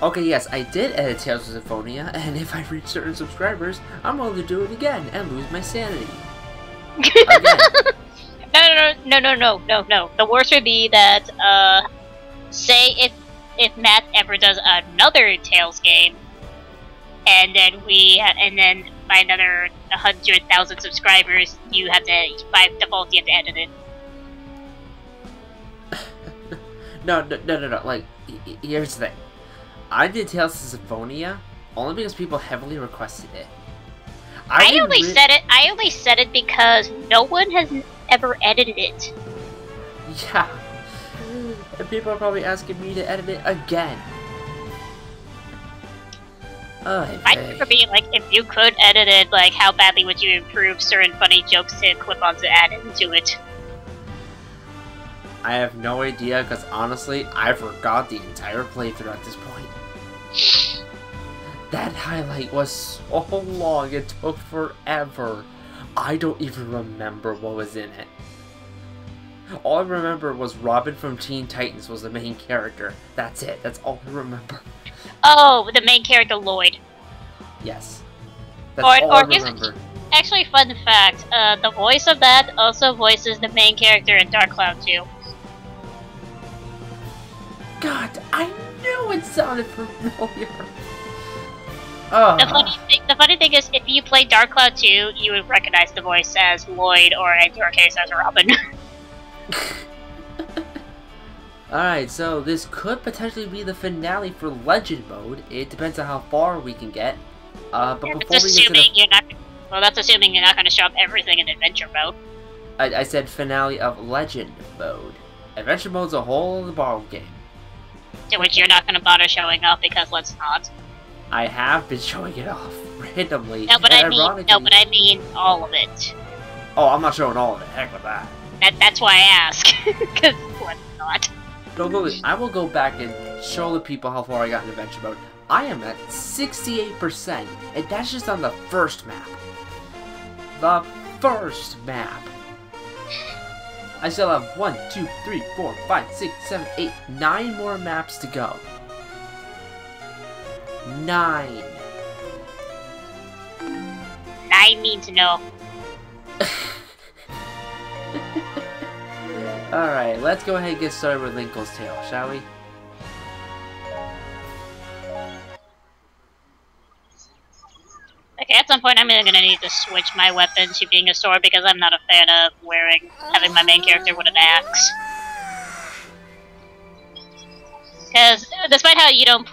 Okay, yes, I did edit Tales of Symphonia, and if I reach certain subscribers, I'm willing to do it again and lose my sanity. Again. No. The worst would be that, say if Matt ever does another Tales game, and then by another 100,000 subscribers, you have to, by default, you have to edit it. No. Like, here's the thing. I did Tales of Symphonia only because people heavily requested it. I only said it because no one has ever edited it. Yeah. And people are probably asking me to edit it again. I remember being like, if you could edit it, like, how badly would you improve certain funny jokes to clip-ons to add into it? I have no idea, because honestly, I forgot the entire playthrough at this point. That highlight was so long, it took forever. I don't even remember what was in it. All I remember was Robin from Teen Titans was the main character. That's it, that's all I remember. Oh, the main character, Lloyd. Yes. That's all I remember. Actually, fun fact, the voice of that also voices the main character in Dark Cloud 2. God, I knew it sounded familiar. The funny thing is, if you play Dark Cloud 2, you would recognize the voice as Lloyd, or in your case, as Robin. Alright, so this could potentially be the finale for Legend Mode. It depends on how far we can get. But before that's assuming you're not going to show up everything in Adventure Mode. I said finale of Legend Mode. Adventure Mode's a whole other ball game. To which you're not going to bother showing up because let's not. I have been showing it off randomly. No, but I mean all of it. Oh, I'm not showing all of it. Heck with that. That's why I ask. Because let's not. I will go back and show the people how far I got in Adventure Mode. I am at 68%, and that's just on the first map. The first map. I still have 1, 2, 3, 4, 5, 6, 7, 8, 9 more maps to go. 9. 9 means no. Alright, let's go ahead and get started with Linkle's Tale, shall we? Okay, at some point I'm gonna need to switch my weapon to being a sword because I'm not a fan of having my main character with an axe. Because despite how you don't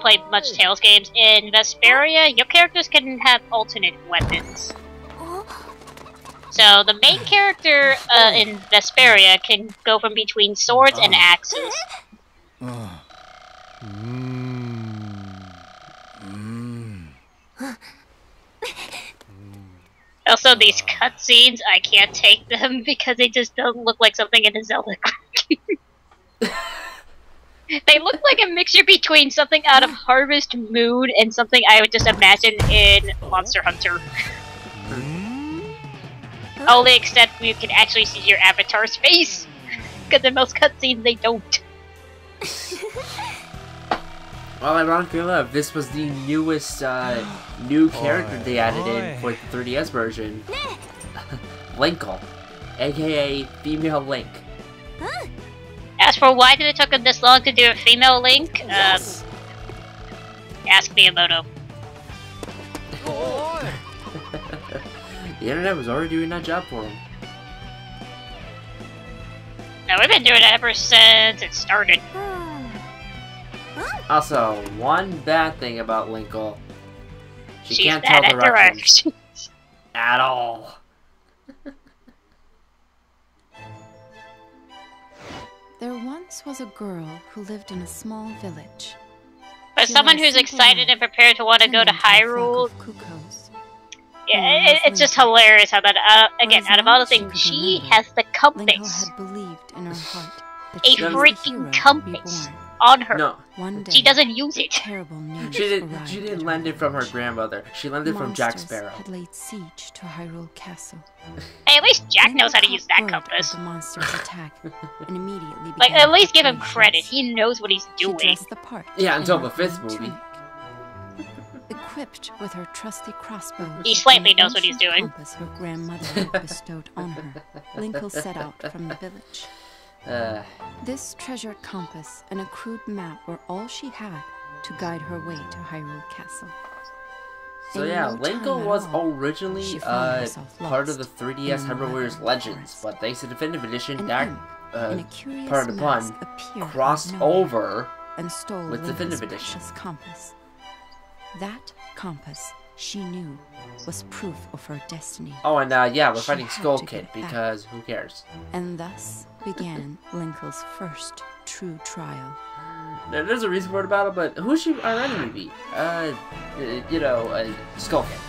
play much Tales games, in Vesperia, your characters can have alternate weapons. So the main character in Vesperia can go from between swords and axes. Also, these cutscenes, I can't take them because they just don't look like something in a Zelda game. They look like a mixture between something out of Harvest Moon and something I would just imagine in Monster Hunter. Only except you can actually see your avatar's face. Because in most cutscenes they don't. Well, ironically enough, this was the newest new character they added in for the 3DS version. Linkle, aka Female Link. As for why did it took them this long to do a female Link, Yes. Ask Miyamoto. The internet was already doing that job for him. No, we've been doing it ever since it started. Also, one bad thing about Linkle. She She's can't tell bad at directions. At all. There once was a girl who lived in a small village. But someone who's excited and prepared to want to go to Hyrule, yeah, it's just hilarious how that, again, out of all the things, she has the compass. Had believed in her heart that a freaking compass on her. No, One day, She doesn't use a it. terrible news She arrived didn't at lend her it from her village. grandmother. She lent it from Jack Monsters Sparrow. had laid siege to Hyrule Castle. Hey, at least Jack Link knows how to caught use that word of compass. the monster's attack and immediately Like, began at least give him preparations. credit. He knows what he's She doing. dressed the part Yeah, until in the her 5th old movie. tunic. Equipped with her trusty crossbow, He slightly and the knows what he's ancient doing. compass her grandmother had bestowed on her, Linkle set out from the village. This treasured compass and a crude map were all she had to guide her way to Hyrule Castle. So In yeah, no Linkle time at was all, originally she found herself part of lost the 3DS in Hyrule Warriors wild Legends, forest. but thanks to Definitive Edition, An that imp in a curious part of the mask pun appeared crossed out of nowhere over. and stole with Linkle's Definitive Edition. precious compass. That compass, she knew, was proof of her destiny, Oh, and yeah, we're She fighting had Skull to Kid get it back. because who cares? and thus began Linkle's first true trial. There's a reason for the battle, but who should our enemy be? Skull Kid.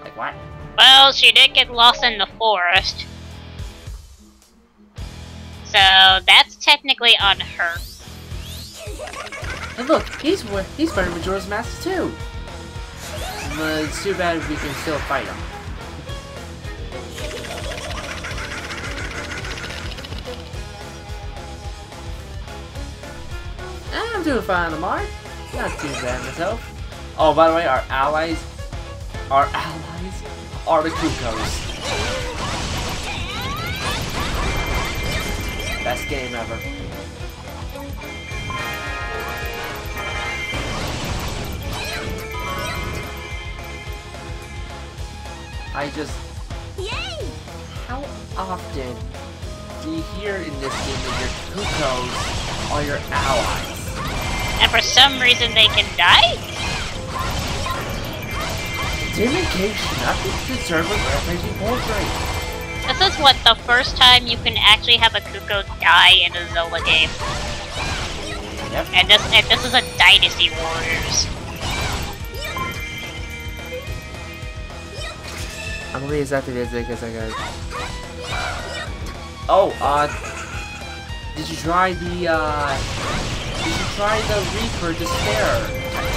Like what? Well, she did get lost in the forest. So, that's technically on her. And look, he's fighting Majora's Mask too. But it's too bad we can still fight him. I'm doing fine, Amar. Not too bad myself. Oh, by the way, our allies are the Kukos. Best game ever. Yay! How often do you hear in this game that your Kukos are your allies? And for some reason they can die? Demon King should not be concerned with rampaging poultry. This is what, the first time you can actually have a Kuko die in a Zelda game. Yep. And this is a Dynasty Warriors. I'm gonna be exactly this because I got. Oh, did you try the Reaper Despair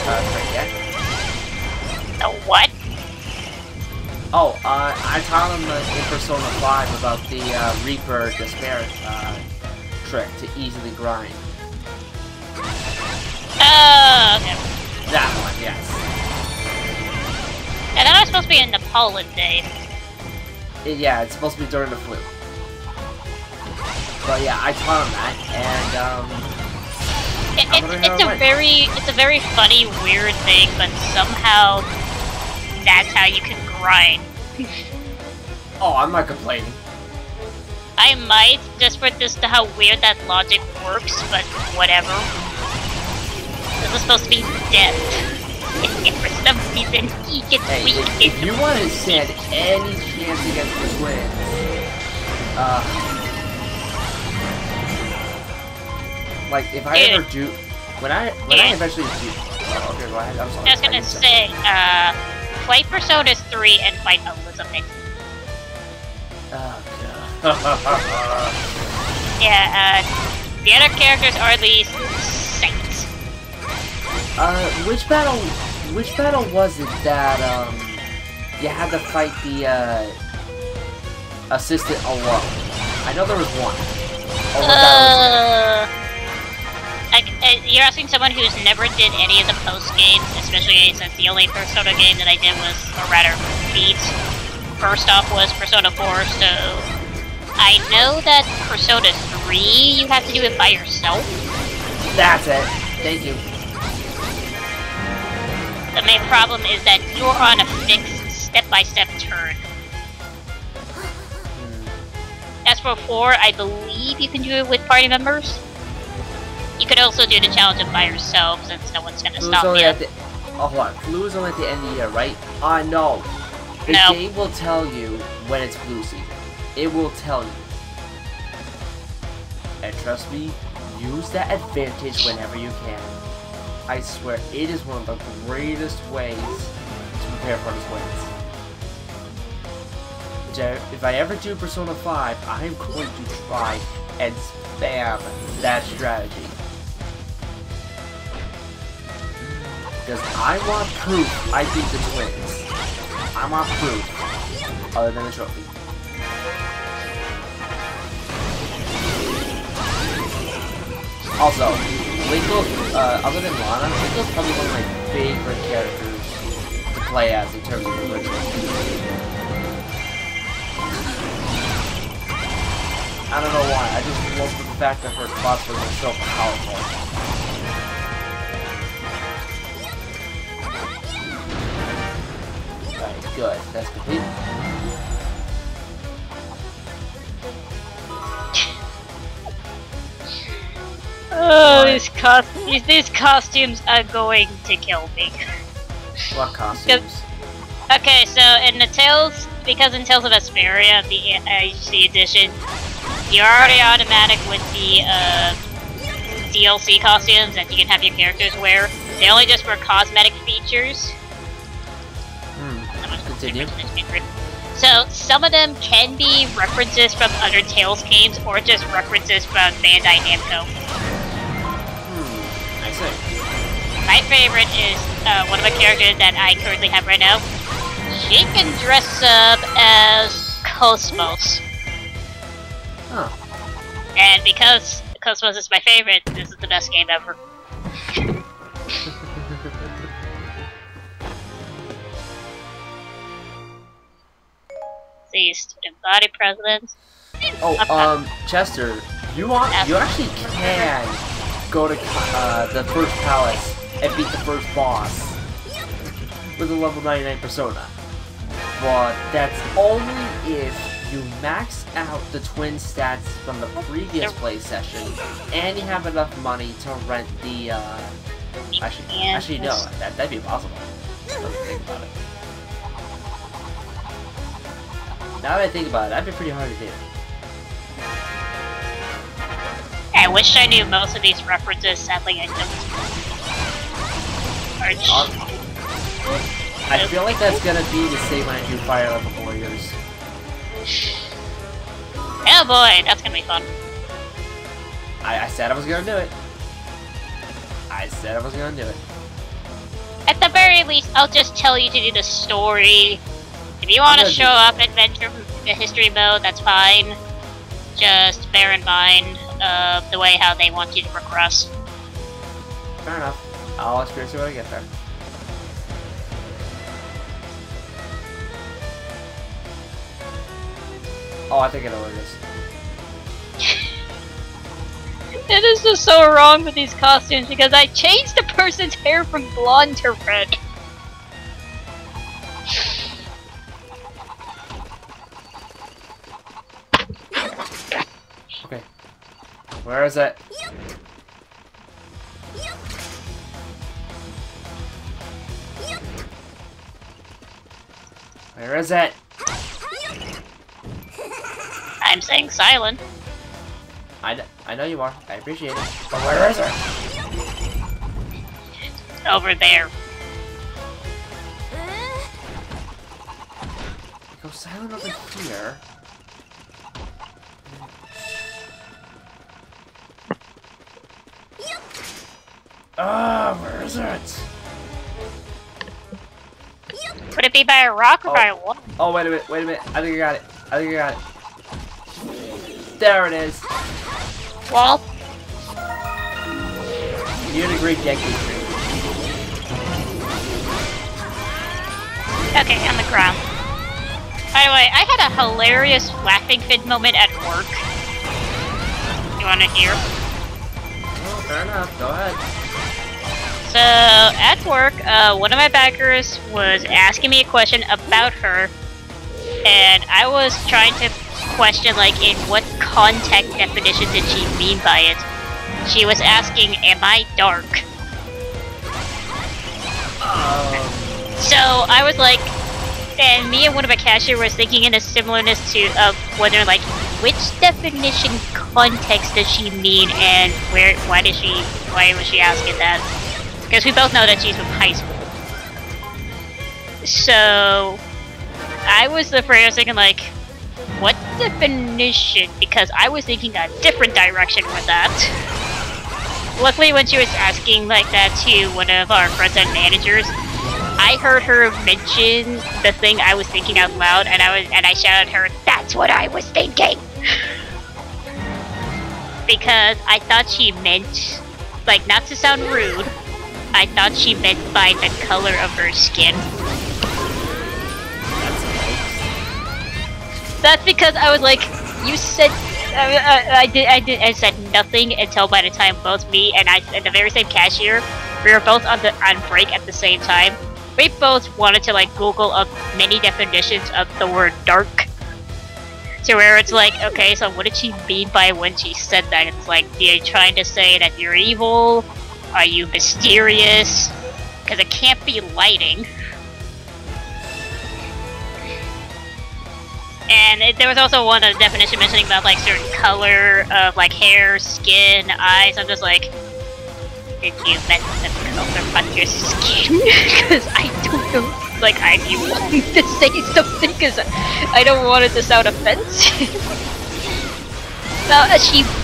trick yet? The what? Oh, I taught him in Persona 5 about the Reaper Despair trick to easily grind. Oh, okay. That one, yes. And that was supposed to be in the Poland days. Yeah, it's supposed to be during the flu. But yeah, I taught him that, and It's a very funny, weird thing, but somehow that's how you can grind. oh, I'm not complaining. I might, just for this to how weird that logic works, but whatever. This is supposed to be death. And for some reason, he gets weak. If you want to stand any chance against the twins, like if I ever do, when I eventually do. Oh, okay, go ahead. I'm sorry. I was gonna say, play Persona 3 and fight Elizabeth. Oh god. Yeah, the other characters are the saints. Which battle was it that you had to fight the assistant alone? I know there was one. You're asking someone who's never did any of the post games, especially since the only Persona game that I did was, or rather, beat. First off was Persona 4, so I know that Persona 3 you have to do it by yourself. That's it. Thank you. The main problem is that you're on a fixed step-by-step turn. As for 4, I believe you can do it with party members. You could also do the challenge by yourself, since no one's gonna stop you. Oh, hold on. Blue is only at the end of the year, right? No. The game will tell you when it's blue season. It will tell you. And trust me, use that advantage whenever you can. I swear, it is one of the greatest ways to prepare for these wins. If I ever do Persona 5, I'm going to try and spam that strategy. Because I want proof I beat the twins. I want proof. Other than the trophy. Also, Linkle, other than Lana, Linkle's probably one of my favorite characters to play as in terms of the original. I don't know why, I just love the fact that her spots were so powerful. Alright, good. That's complete. Oh, these costumes are going to kill me. What costumes? Okay, so in the Tales, because in Tales of Vesperia, the HD edition, you're already automatic with the DLC costumes that you can have your characters wear. They only just wear cosmetic features. Continue. So some of them can be references from other Tales games, or just references from Bandai Namco. I see. My favorite is one of my characters that I currently have right now. She can dress up as Cosmos. Huh. And because Cosmos is my favorite, this is the best game ever. The student body president. Oh, Chester, you actually can go to the first palace and beat the first boss with a level 99 persona. But that's only if you max out the twin stats from the previous play session and you have enough money to rent the actually no, that'd be impossible. Let me think about it. Now that I think about it, that'd be pretty hard to do. I wish I knew most of these references, sadly I don't. I feel like that's gonna be the same when I do Fire Emblem Warriors. Oh boy, that's gonna be fun. I said I was gonna do it. I said I was gonna do it. At the very least, I'll just tell you to do the story. If you want to show up Adventure History Mode, that's fine. Just bear in mind the way how they want you to progress. Fair enough. I'll experience it when I get there. Oh, I think I know what it is. It is just so wrong with these costumes because I changed the person's hair from blonde to red. Okay. Where is it? Where is it? I'm saying silent. I know you are. I appreciate it. But where is it? Over there. Go silent over here. Where is it? Would it be by a rock or by a wall? Oh, wait a minute, I think I got it. There it is. Wall? Near the Great Yankee Tree. Okay, on the ground. By the way, I had a hilarious laughing fit moment at work. You wanna hear? Oh, fair enough. Go ahead. So, at work, one of my backers was asking me a question about her, and I was trying to question, like, in what context definition did she mean by it. She was asking, am I dark? So, I was like, and me and one of my cashier was thinking in a similarness to, whether, like, which definition context does she mean, and why was she asking that? Because we both know that she's from high school. So, I was thinking, like, what definition? Because I was thinking a different direction with that. luckily when she was asking like that to one of our front-end managers, I heard her mention the thing I was thinking out loud, and I shouted at her, "That's what I was thinking!" Because I thought she meant, like, not to sound rude, I thought she meant by the color of her skin. That's because I was like, you said, I said nothing until by the time both me and the very same cashier, we were both on break at the same time. We both wanted to like Google up many definitions of the word dark. To where it's like, okay, so what did she mean by when she said that? It's like, are you trying to say that you're evil? Are you mysterious? Because it can't be lighting. And there was also one definition mentioning about like certain color of like hair, skin, eyes. I'm just like, did you meant the color on your skin? Because I don't know. Like, I do want to say something because I don't want it to sound offensive. Well,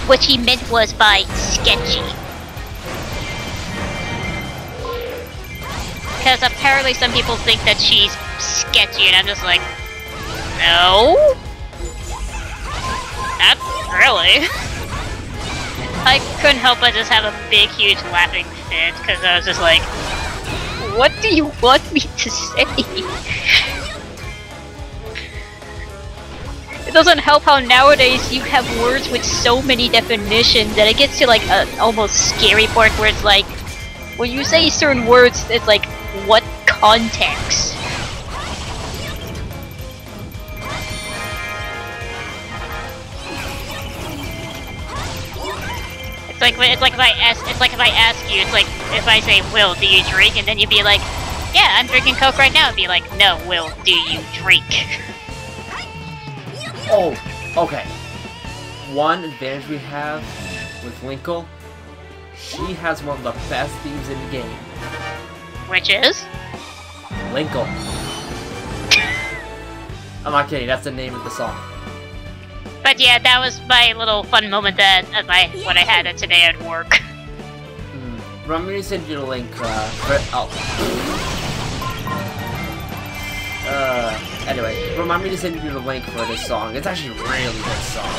what she meant was by sketchy. Because apparently some people think that she's sketchy, and I'm just like, no? Not really. I couldn't help but just have a big, huge laughing fit, because I was just like, what do you want me to say? It doesn't help how nowadays you have words with so many definitions that it gets to like an almost scary part where it's like, when you say certain words, it's like, what context? It's like if I ask you, it's like if I say, Will, do you drink? And then you'd be like, yeah, I'm drinking Coke right now. It'd be like, no, Will, do you drink? Oh, okay. One advantage we have with Linkle, she has one of the best themes in the game. Which is? Linkle. I'm not kidding, that's the name of the song. But yeah, that was my little fun moment that what I had today at work. Remind me to send you the link, anyway, remind me to send you the link for this song. It's actually a really good song.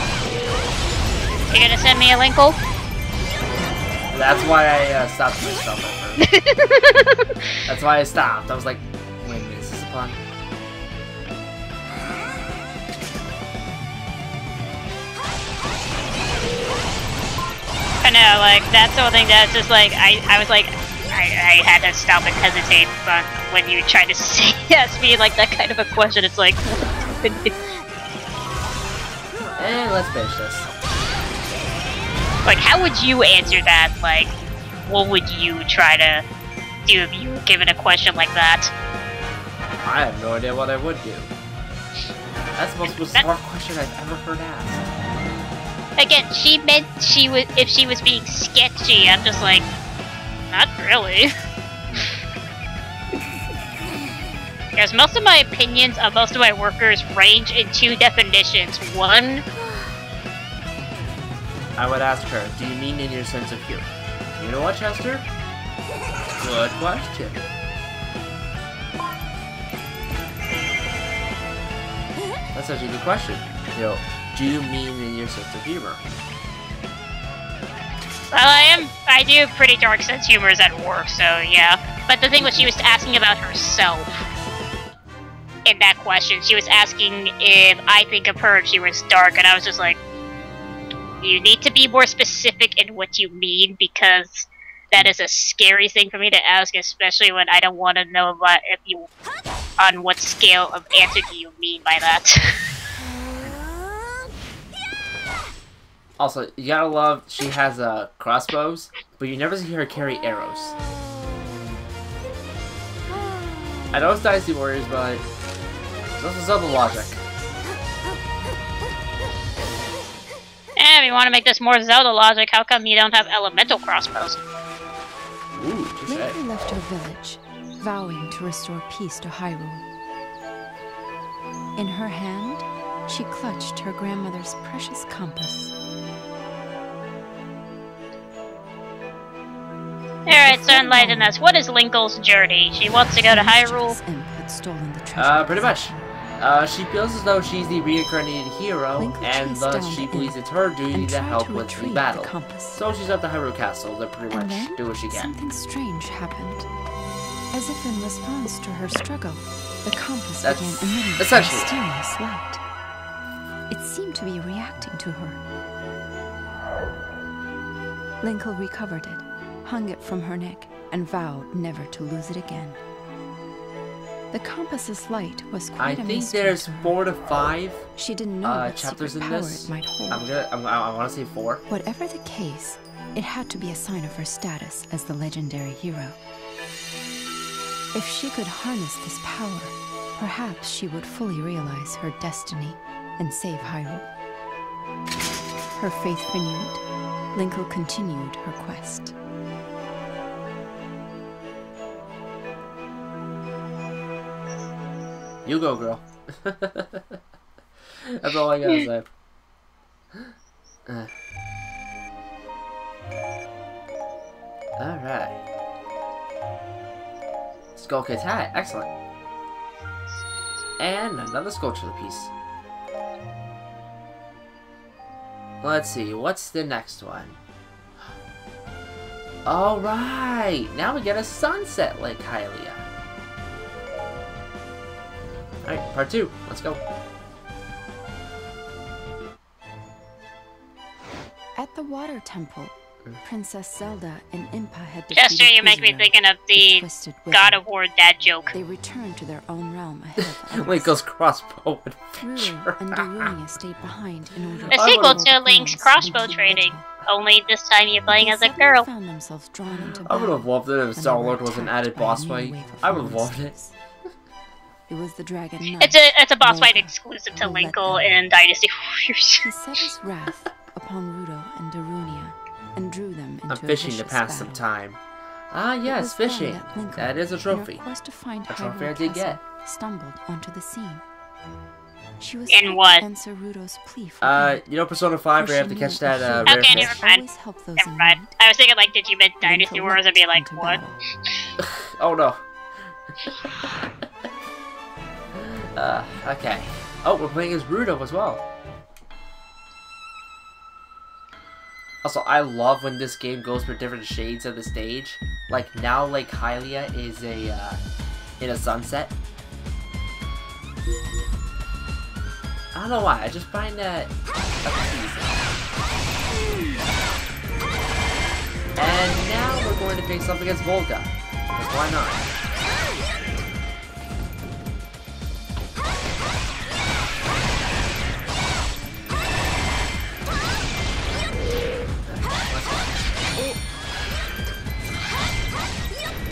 You gonna send me a linkle? That's why I stopped myself at first. That's why I stopped. I was like, wait a minute, is this a pun? I know, like, that's the whole thing that's just like, I was like, I had to stop and hesitate, but when you try to ask me like that kind of a question, it's like, and let's finish this. Like, how would you answer that? Like, what would you try to do if you were given a question like that? I have no idea what I would do. That's the most bizarre question I've ever heard asked. Again, she meant if she was being sketchy. I'm just like, not really. Because most of my opinions on most of my workers range in two definitions. One, I would ask her, do you mean in your sense of humor? You know what, Chester? Good question. That's such a good question. You know, do you mean in your sense of humor? Well, I do pretty dark sense humors at work, so yeah. But the thing was, she was asking about herself in that question. She was asking if I think of her if she was dark, and I was just like, you need to be more specific in what you mean, because that is a scary thing for me to ask, especially when I don't want to know about on what scale of answer do you mean by that. Also, you gotta love, she has crossbows, but you never see her carry arrows. I know it's Dynasty Warriors, but this is other logic. If you want to make this more Zelda logic, how come you don't have elemental crossbows? Ooh, Lady left her village, vowing to restore peace to Hyrule. In her hand, she clutched her grandmother's precious compass. Alright, so enlighten us. What is Linkle's journey? She wants to go to Hyrule? Pretty much. She feels as though she's the reincarnated hero, and thus she believes it's her duty to help with the battle. So she's at the Hyrule Castle to pretty much do what she can. Something strange happened. As if in response to her struggle, the compass began emitting a mysterious light. It seemed to be reacting to her. Linkle recovered it, hung it from her neck, and vowed never to lose it again. The compass's light was quite a mystery. I think there's 4 to 5 she didn't know chapters in this. It might hold. I want to say 4. Whatever the case, it had to be a sign of her status as the legendary hero. If she could harness this power, perhaps she would fully realize her destiny and save Hyrule. Her faith renewed, Linkle continued her quest. You go, girl. That's all I gotta say. Alright. Skull Kid's hat. Excellent. And another sculpture piece. Let's see. What's the next one? Alright. Now we get a sunset like Hylia. Alright, part 2. Let's go. At the water temple, Princess Zelda and Impa had Chester, you make me thinking of the God of War dad joke. They returned to their own realm ahead of Linkle's crossbow Hyrule and Darunia stayed behind in order a sequel to Link's crossbow training. Only this time you're playing as a girl. Found themselves drawn into I would have loved it if Star-Lord was an added boss fight. I would have loved it. It was the Dragon Knight. It's a boss fight exclusive to Linkle in Dynasty Warriors. He set his wrath upon Ruto and Darunia and drew them into I'm fishing to pass some time. Ah, yes, fishing. That is a trophy. A trophy I did get. Stumbled onto the scene. She was in what? Answer Ruto's plea for you know Persona 5 where you have to catch that rare okay, fish? never mind. Never mind. I was thinking like, did you mean Dynasty Warriors? I'd be like, what? Oh no. Okay. Oh, we're playing as Ruto as well. Also, I love when this game goes for different shades of the stage. Like, now Lake Hylia is in a sunset. I don't know why, I just find that appeasing. And now we're going to face up against Volga. Because why not?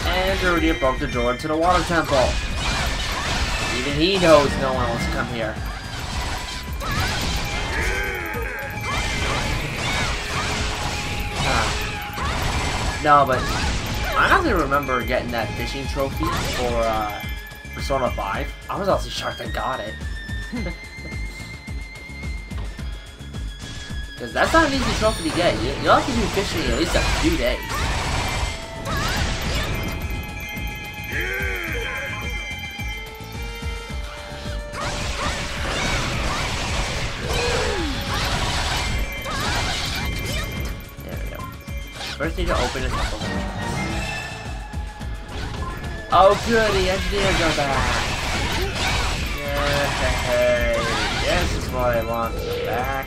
And Darunia broke the door into the water temple. Even he knows no one wants to come here. No, but I honestly remember getting that fishing trophy for Persona 5. I was also shocked I got it. Because that's not an easy trophy to get. You'll have to do fishing in at least a few days. First need to open a couple. Oh goody, engineers are back! Yay, this is what I want, they're back.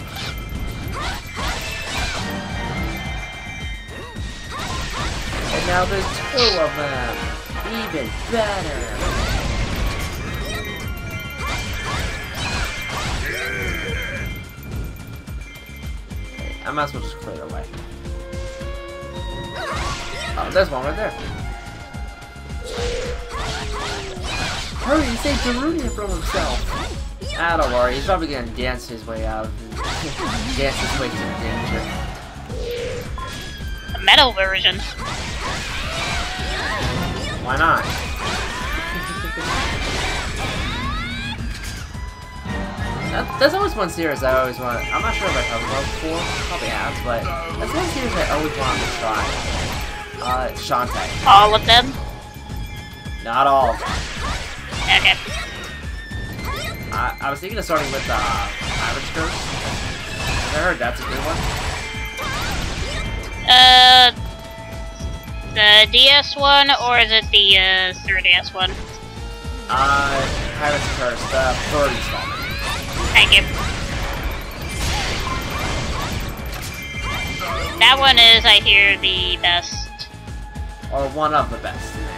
And now there's 2 of them! Even better! I might as well just clear it away. Oh, there's one right there. Hurry, he saved Darunia from himself. Ah, don't worry, he's probably gonna dance his way out. Dance his way through danger. The metal version. Why not? There's always one series I always want. I'm not sure if I've talked about before. Probably have, but that's one series I always wanted to try. Shantae. All of them? Not all of them. Okay. I was thinking of starting with Pirate's Curse. I heard that's a good one. The DS one, or is it the 3DS one? Pirate's Curse, the third installment. Thank you. That one is, I hear, the best. Or one of the best, anyway.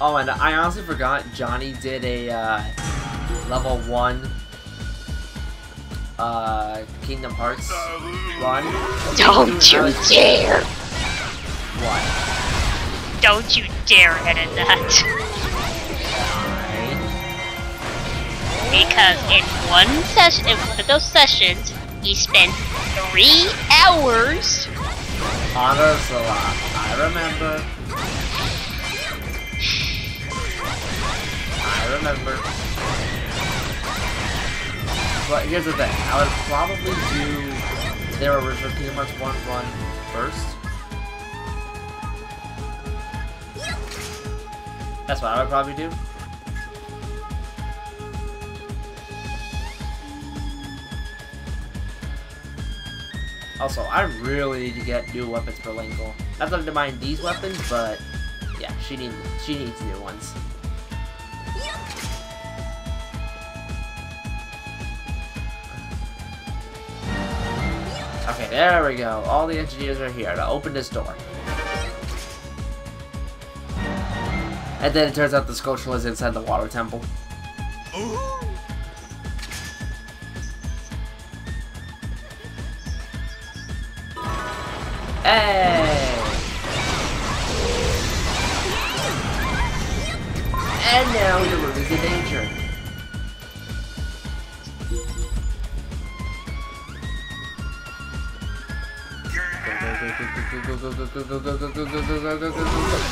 Oh, and I honestly forgot Johnny did a level 1 Kingdom Hearts run. Don't you dare! What? Don't you dare edit that. Because in one of those sessions, he spent 3 hours. Honors a lot. I remember. But here's the thing, I would probably do their original Kingdom Hearts 1 run first. That's what I would probably do. Also, I really need to get new weapons for Linkle. Not that I don't mind these weapons, but yeah, she needs new ones. Okay, there we go. All the engineers are here to open this door. And then it turns out the sculpture is inside the water temple. Hey! And now the room is in danger.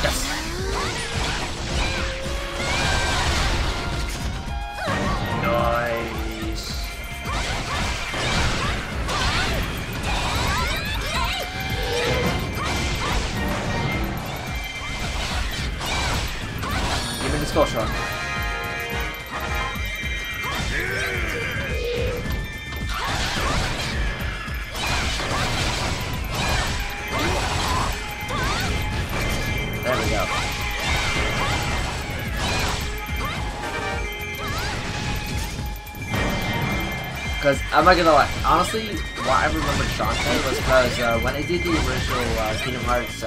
Yes! Nice! Give me the skull shot. There we go. Because, I'm not gonna lie, honestly, why I remembered Shantae was because when I did the original Kingdom Hearts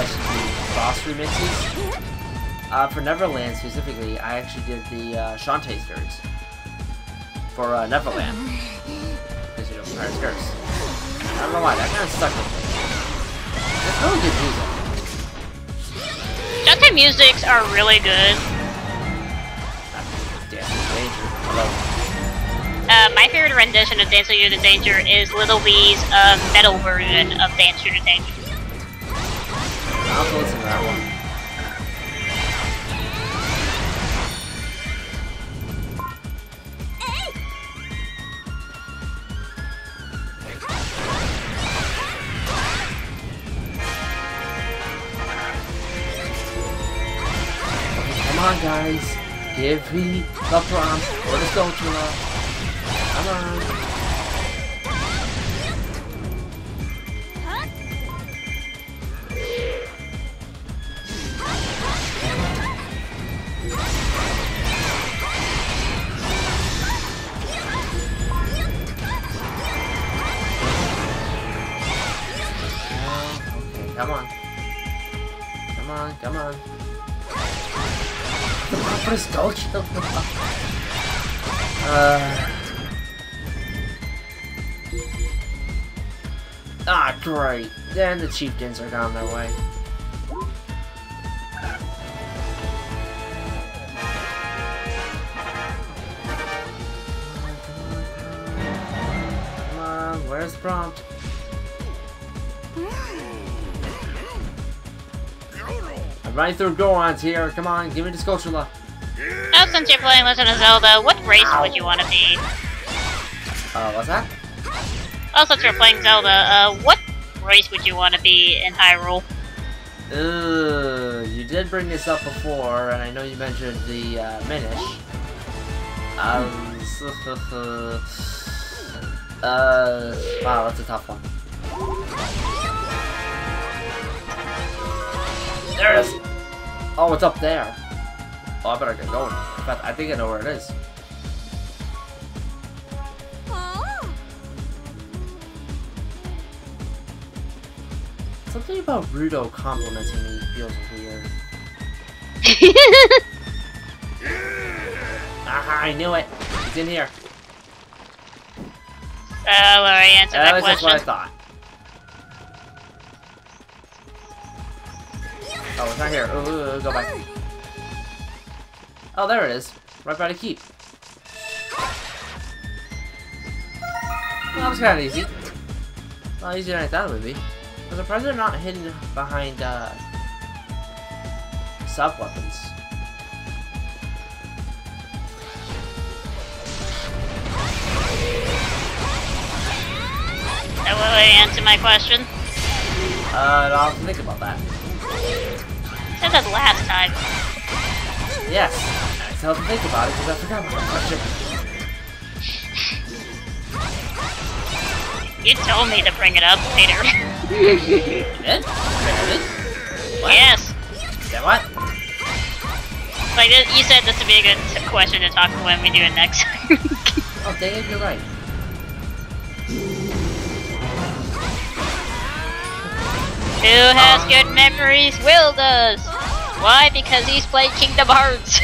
SG boss remixes, for Neverland specifically, I actually did the Shantae series for Neverland. Because, you know, Pirate's Curse. I don't know why, that kind of stuck with me. It's really good music. Shantae musics are really good. Dance to the Danger. Hello. My favorite rendition of Dance to the Danger is Little V's metal version of Dance to the Danger. I'll have to listen to that one. Come on, guys. Give me the prompt or the sculpture. Come on. Okay, come on. Come on, come on. For sculpture. Ah, great. Then the chieftains are on their way. Come on, where's the prompt? I'm running through Goron's here. Come on, give me the sculpture. now since you're playing Legend of Zelda, what race would you want to be? What's that? Oh, since you're playing Zelda, what race would you want to be in Hyrule? You did bring this up before, and I know you mentioned the Minish. Wow, that's a tough one. There it is! Oh, it's up there. Oh, I better get going. In fact, I think I know where it is. Something about Rudo complimenting me feels weird. Aha, I knew it! It's in here. Laurie, answer that That's question. what I thought. Oh, it's not here. Ooh, go back. Oh, there it is. Right by the keep. Well, that was kind of easy. Well, easier than I thought it would be. I'm surprised they're not hidden behind, sub-weapons. That will answer my question. I'll have to think about that. Said that last time. Yes. I still have to think about it because I forgot about that question. You told me to bring it up later. You did? Really? What? Yes. Yeah, what? Like, you said this would be a good question to talk about when we do it next. Oh, dang it, you're right. Who has good memories? Will does! Why? Because he's played Kingdom Hearts!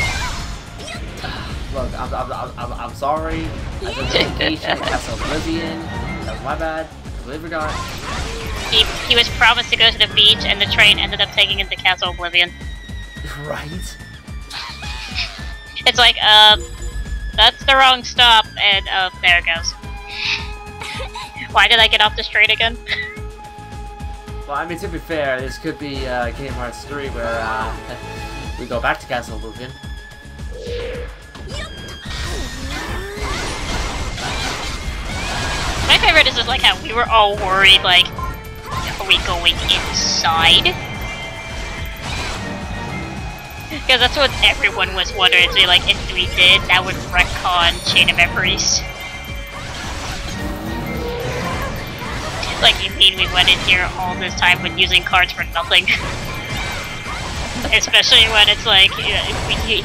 Look, I'm sorry. I took vacation, that's Oblivion. That was my bad. I completely forgot. He was promised to go to the beach and the train ended up taking him to Castle Oblivion. Right? It's like, that's the wrong stop, and, there it goes. Why did I get off the train again? Well, I mean, to be fair, this could be Kingdom Hearts 3 where we go back to Castle Oblivion. My favorite is just like how we were all worried, like, are we going inside? Because that's what everyone was wondering. So, like, if we did, that would retcon Chain of Memories. Like, you mean we went in here all this time with using cards for nothing? Especially when it's like, he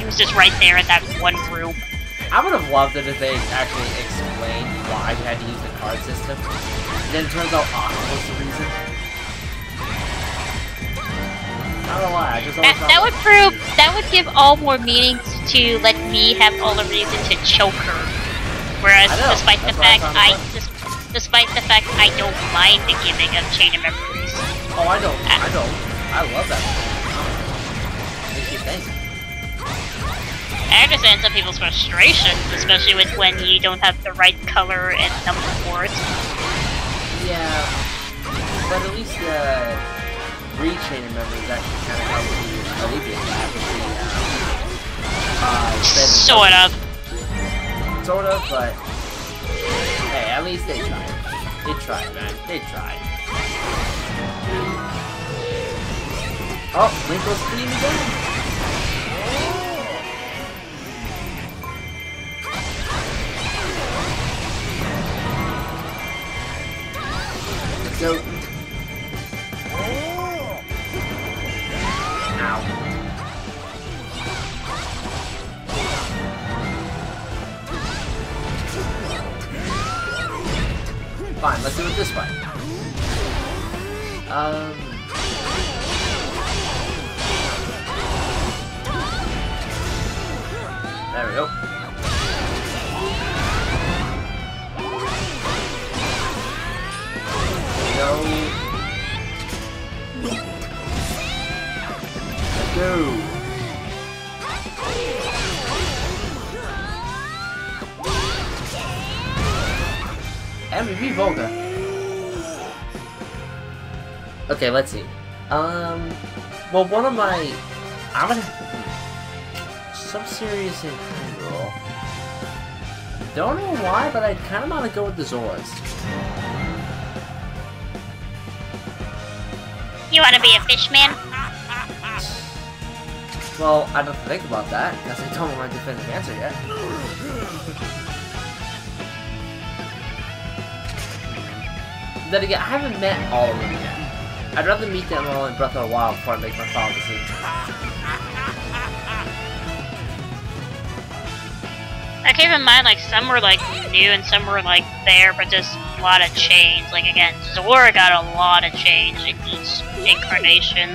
was just right there in that one room. I would have loved it if they actually explained why we had to use the card system. Then it turns out Aqua was the reason. I don't know why, I just always that would give all more meaning to let me have all the reason to choke her. Whereas, despite the fact I don't mind the gimmick of Chain of Memories. Oh, I don't. I love that. Makes you think. I understand some people's frustrations, especially with when you don't have the right color and number for it. Yeah, but at least Chain of Memories actually kind of helps you alleviate that with the, sort of. Sort of, but hey, at least they tried. They tried, man. They tried. Oh, Link goes clean again. Let's go. Ow. Fine, let's do it this way. There we go. Let's go. MVP Volga. Okay, let's see. Well, one of my... some serious in Hyrule. Don't know why, but I kind of want to go with the Zoras. You want to be a fish man? Well, I'd have to think about that, because I don't know my definitive answer yet. Then again, I haven't met all of them yet. I'd rather meet them all in Breath of the Wild before I make my final decision. I keep in mind, like, some were, like, new and some were, like, there, but just a lot of change. Like, again, Zora got a lot of change in each incarnation.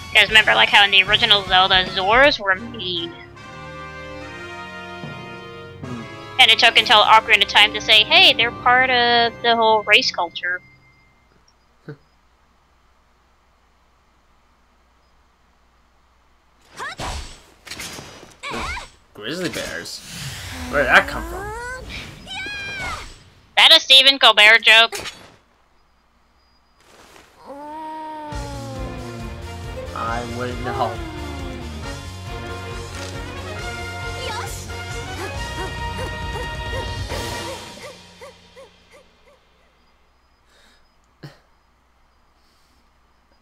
You guys remember, like, how in the original Zelda, Zoras were mean. And it took until Ocarina of Time to say, hey, they're part of the whole race culture. Grizzly bears? Where did that come from? That a Stephen Colbert joke? I wouldn't know.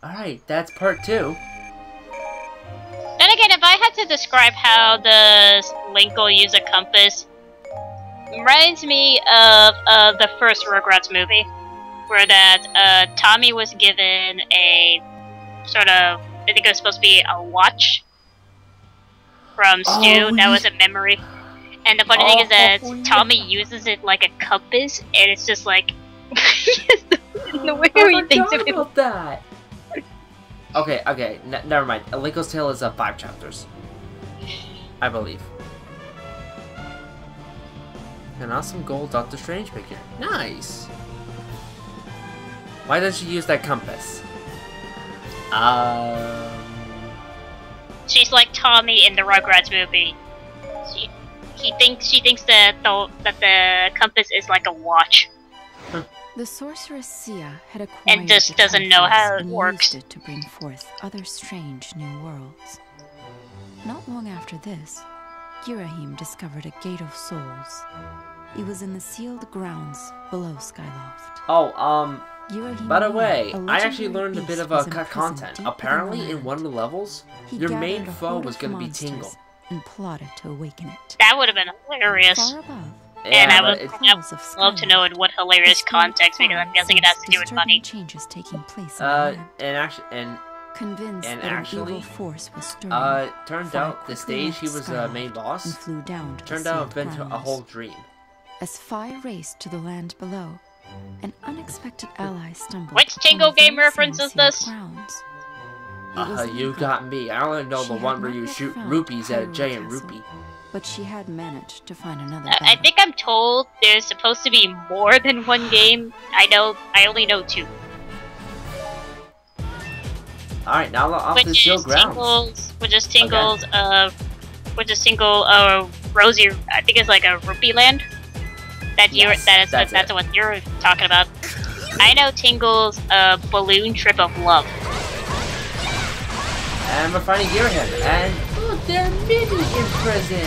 Alright, that's part 2. Then again, if I had to describe how the Link will use a compass, it reminds me of the first Rugrats movie, where that Tommy was given a sort of, I think it was supposed to be a watch from Stu. That was a memory. And the funny thing is that Tommy uses it like a compass, and it's just like the way he thinks of it. About that. Okay, never mind. A Linko's Tale is 5 chapters, I believe. An awesome gold Doctor Strange picture. Nice. Why does she use that compass? She's like Tommy in the Rugrats movie. She thinks that the compass is like a watch. The sorceress Sia had acquired and just doesn't know how it works. Used it to bring forth other strange new worlds. Not long after this, Girahim discovered a Gate of Souls. It was in the sealed grounds below Skyloft. Oh, Girahim by the way, knew a I actually legendary learned a bit beast of was cut imprisoned content. deep Apparently, within the in one of the levels, He your main gathered a foe horde was of going to be monsters Tingle. and plotted to awaken it. That would have been hilarious. Far above, And Yeah, I but would it's- love to know in what hilarious context, because I'm guessing it has to do with money. changes taking place in the land. and Convinced that actually, an evil force was stirring, turned fly out the quickly stage he left was Skyloft main and boss flew down to turned the out to sealed have been a grounds. whole dream. As Fi raced to the land below, an unexpected ally stumbled. Which upon Tingle the game very reference same is sealed this? grounds. It was You Lincoln. got me. I only know She the had one where not you yet shoot found rupees at a Hyrule giant Castle, rupee. but she had managed to find another I battle. think I'm told there's supposed to be more than one game. I only know 2. Alright, now off the Which sealed is grounds. Tingle, Rosie, I think it's like a rupee land. Yes, That's what you're talking about. I know Tingle's balloon trip of love. And we're finding Girahim. And look, they're mini in prison.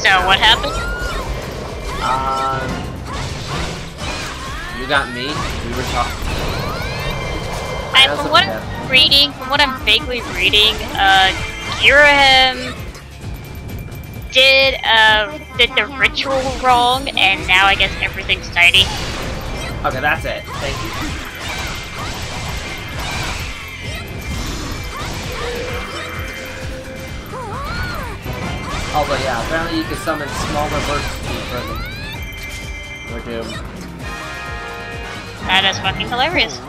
So what happened? You got me. We were talking. From what I'm vaguely reading, Girahim did the ritual wrong, and now I guess everything's tidy. Okay, that's it. Thank you. Although, yeah, apparently you can summon smaller versions of the prison. We're doomed. That is fucking hilarious.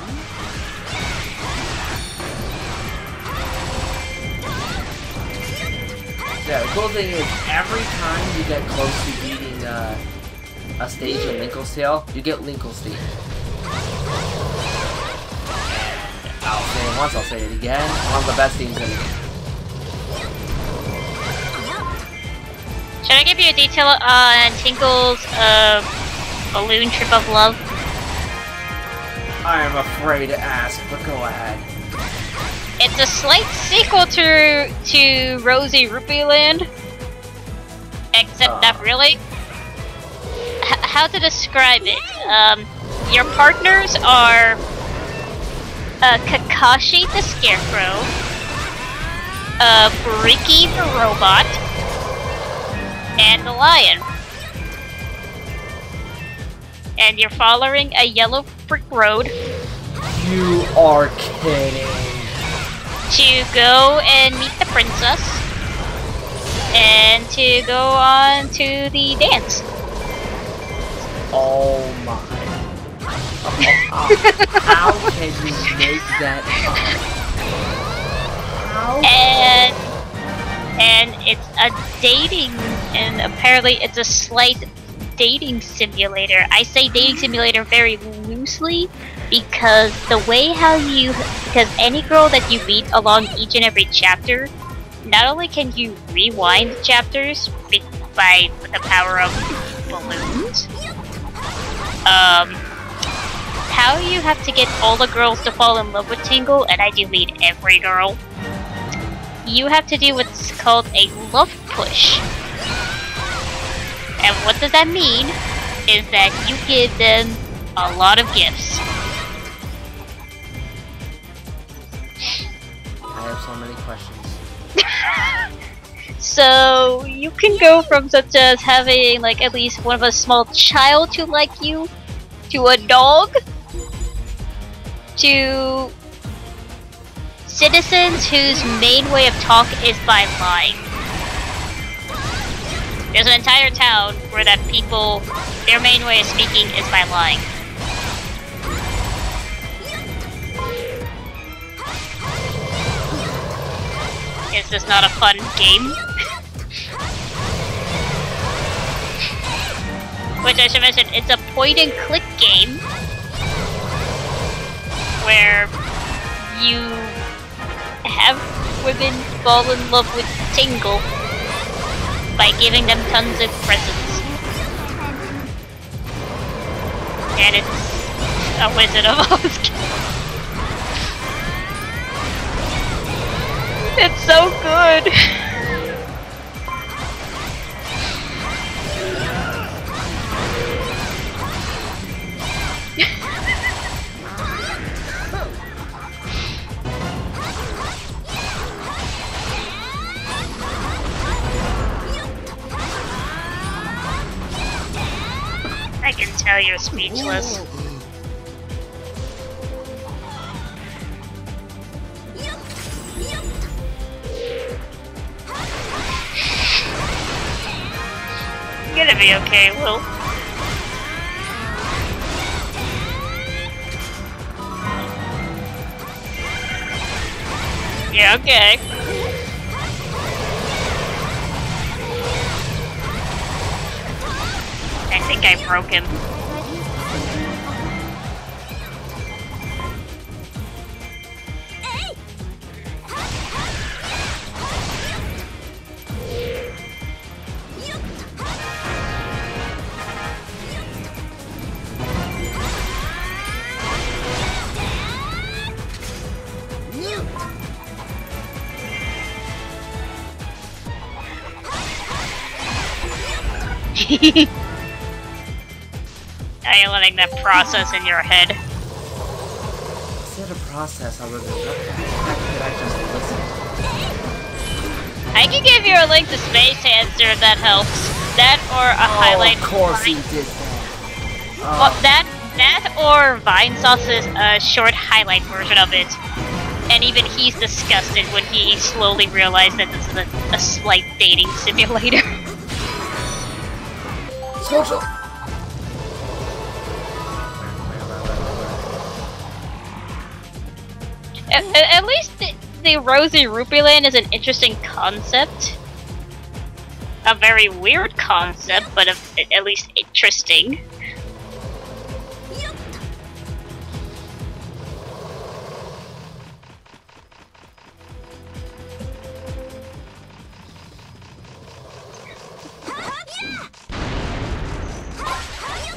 Yeah, the cool thing is, every time you get close to beating a stage in Linkle's Tale, you get Linkle's Theme. I'll say it once, I'll say it again. One of the best themes in the game. Should I give you a detail on Tinkle's balloon trip of love? I am afraid to ask, but go ahead. It's a slight sequel to Rosy Rupee Land, except not really. How to describe it? Your partners are Kakashi the Scarecrow, Riki the Robot, and the Lion. And you're following a yellow brick road. You are kidding. To go and meet the princess. And to go on to the dance. Oh my. How can you make that up? How? And it's a dating, and apparently it's a slight dating simulator. I say dating simulator very loosely because because any girl that you meet along each and every chapter, not only can you rewind chapters with the power of balloons, how you have to get all the girls to fall in love with Tingle, and I do mean every girl, you have to do what's called a love push. And what does that mean is that you give them a lot of gifts. I have so many questions. So you can go from such as having like at least one of a small child to like you, to a dog, to citizens whose main way of talk is by lying. There's an entire town where that people, their main way of speaking is by lying. Is this not a fun game? Which I should mention, it's a point and click game where you have women fall in love with Tingle by giving them tons of presents. And it's a Wizard of Oz game. It's so good! I can tell you're speechless. You're gonna be okay, Will. Yeah, okay. I think I broke him. Are you letting that process in your head? Is it a process other than that? Did I just listen? I can give you a link to Space Hamster if that helps. That or a highlight. Of course he did that. Well, that or Vine Sauce's short highlight version of it. And even he's disgusted when he slowly realized that this is a slight dating simulator. Social. At least the Rosy Rupee Land is an interesting concept. A very weird concept, but at least interesting.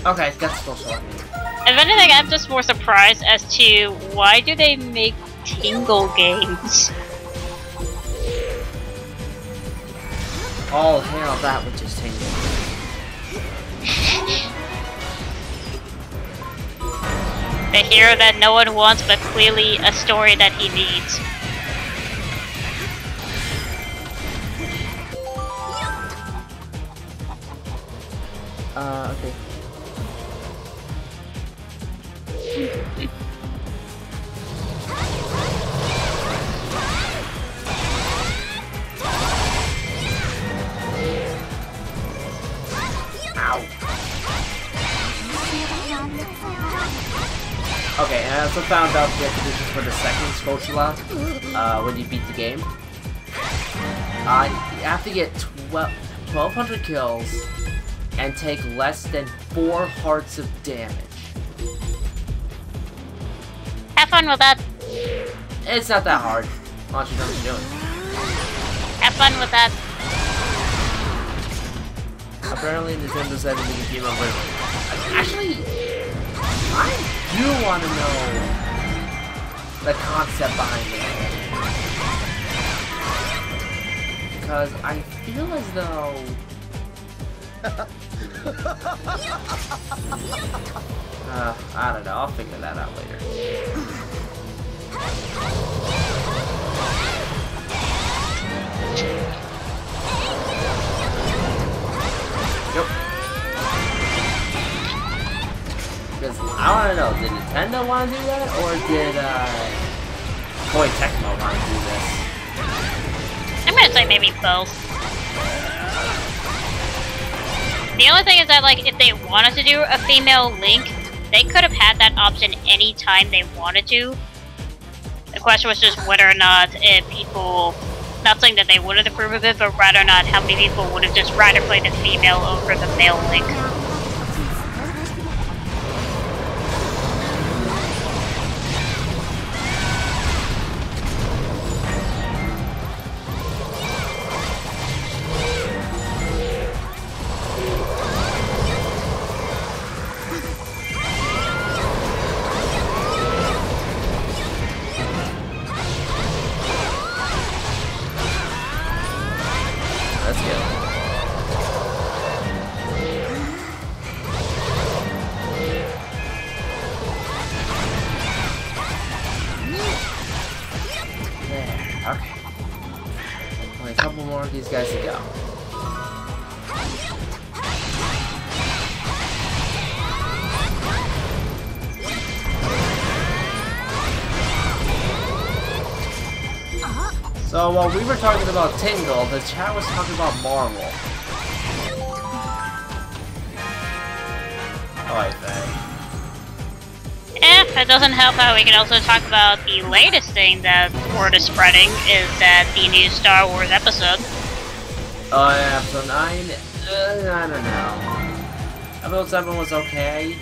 Okay, that's still short. If anything, I'm just more surprised as to why do they make Tingle games? All hail that which is Tingle. The hero that no one wants, but clearly a story that he needs. Okay. Ow. Okay, and I also found out the conditions for the second spatula, when you beat the game. You have to get 1,200 kills and take less than 4 hearts of damage. Have fun with that. It's not that hard. Once you know what you're doing. Have fun with that. Apparently, Nintendo said in the game over. Actually, I do want to know the concept behind it. Because I feel as though... I don't know, I'll figure that out later. Yep. Because I want to know, did Nintendo want to do that, or did Koei Tecmo want to do this? I'm gonna say maybe both. The only thing is that, like, if they wanted to do a female Link, they could have had that option anytime they wanted to. The question was just whether or not people, not saying that they wouldn't approve of it, but rather not how many people would have just rather played the female over the male Link. Let's go. There, okay. Only a couple more of these guys to go. So while we were talking about Tingle, the chat was talking about Marvel. Oh, I think. If it doesn't help how we can also talk about the latest thing that word is spreading is that the new Star Wars episode. Oh yeah, episode 9? I don't know. Episode 7 was okay.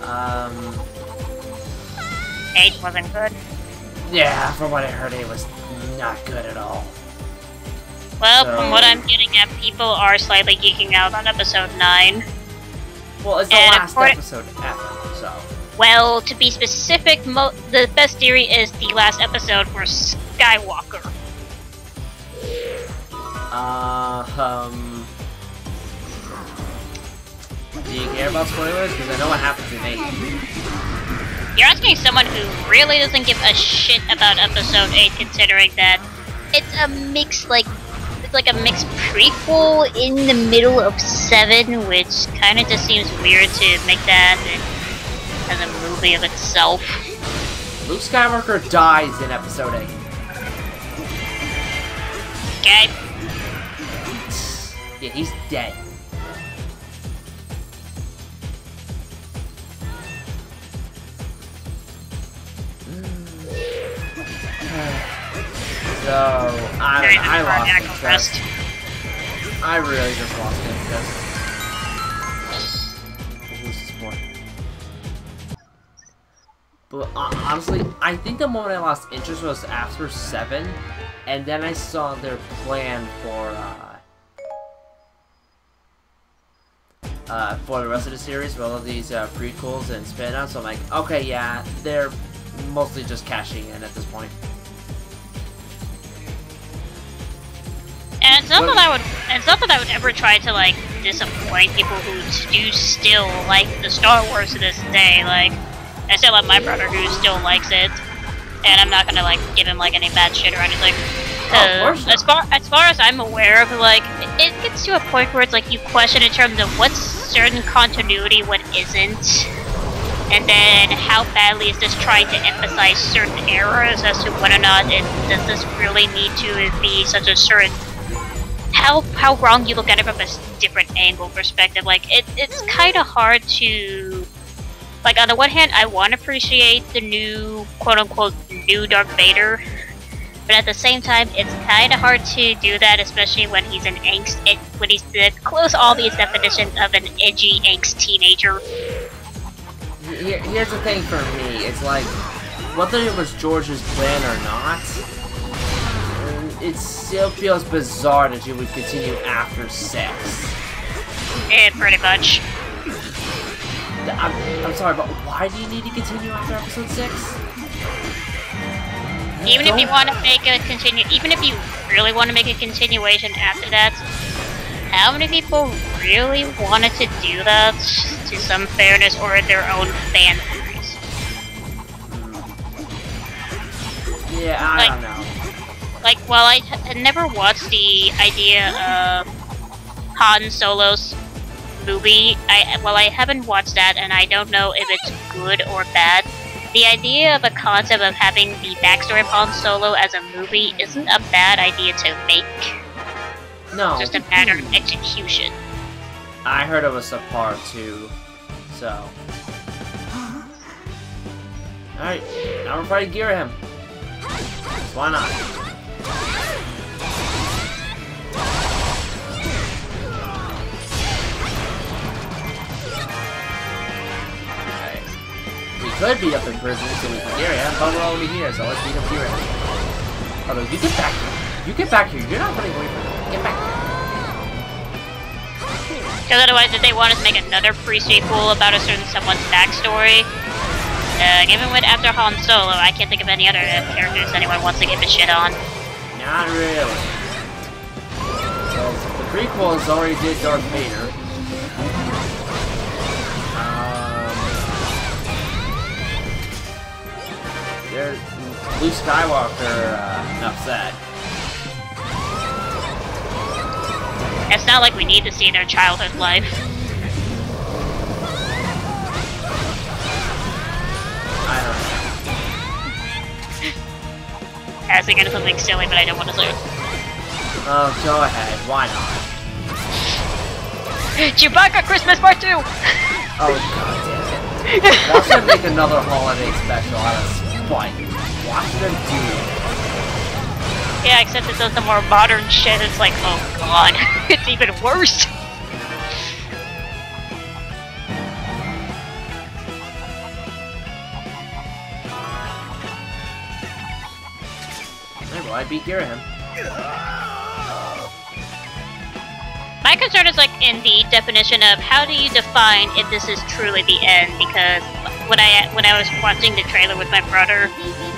8 wasn't good. Yeah, from what I heard, it was not good at all. Well, So- from what I'm getting at, people are slightly geeking out on episode 9. Well, it's the And last according- episode ever, so... Well, to be specific, the best theory is the last episode for Skywalker. Do you care about spoilers? Because I know what happens in 8. You're asking someone who really doesn't give a shit about episode 8, considering that it's a mix, it's like a mixed prequel in the middle of 7, which kind of just seems weird to make that as a movie of itself. Luke Skywalker dies in episode 8. Okay? Yeah, he's dead. So, I lost interest. I really just lost interest. Who's this for? But honestly, I think the moment I lost interest was after 7, and then I saw their plan for, for the rest of the series with all of these prequels and spin-offs. So I'm like, okay, yeah, they're mostly just cashing in at this point. And it's not that I would ever try to like disappoint people who do still like the Star Wars to this day. Like, I still have my brother who still likes it, and I'm not gonna like give him like any bad shit or anything. As far as I'm aware of, like, it gets to a point where it's like you question in terms of what's certain continuity, what isn't, and then how badly is this trying to emphasize certain eras as to whether or not does this really need to be such a certain. How wrong you look at it from a different angle perspective. Like, it's kind of hard to, like, on the one hand, I want to appreciate the new, quote-unquote, new Darth Vader, but at the same time, it's kind of hard to do that, especially when he's an angst, when he's the close obvious definition of an edgy angst teenager. Here's the thing for me, it's like, whether it was George's plan or not, it still feels bizarre that you would continue after 6. Pretty much. I'm sorry, but why do you need to continue after episode 6? Even if you want to make a even if you really want to make a continuation after that, how many people really wanted to do that to some fairness or their own fan theories? Yeah, I don't know. Like, while I had never watched the idea of Han Solo's movie, while I haven't watched that and I don't know if it's good or bad, the idea of a concept of having the backstory of Han Solo as a movie isn't a bad idea to make. No. It's just a matter of execution. I heard it was subpar too, so. Alright, now we're fighting Gear him. Why not? We could beat up in prison so we can Gear him, but we're already here, so let's beat up Gear him. Although, you get back here. You get back here. You're not running away from me. Get back here. Because otherwise, if they wanted to make another pre-sequel about a certain someone's backstory, given what after Han Solo, I can't think of any other characters anyone wants to give a shit on. Not really. So, the prequels already did Darth Vader. There's Luke Skywalker, upset. It's not like we need to see their childhood life. I don't know. I was thinking of something silly, but I don't want to say it. Oh, go ahead. Why not? Chewbacca Christmas Part 2! Oh, god damn it. Watch them make another holiday special out of spite. Watch them do it. Yeah, except it does the more modern shit. It's like, oh god, it's even worse. Well, I beat Girahim. My concern is like in the definition of how do you define if this is truly the end? Because when I was watching the trailer with my brother,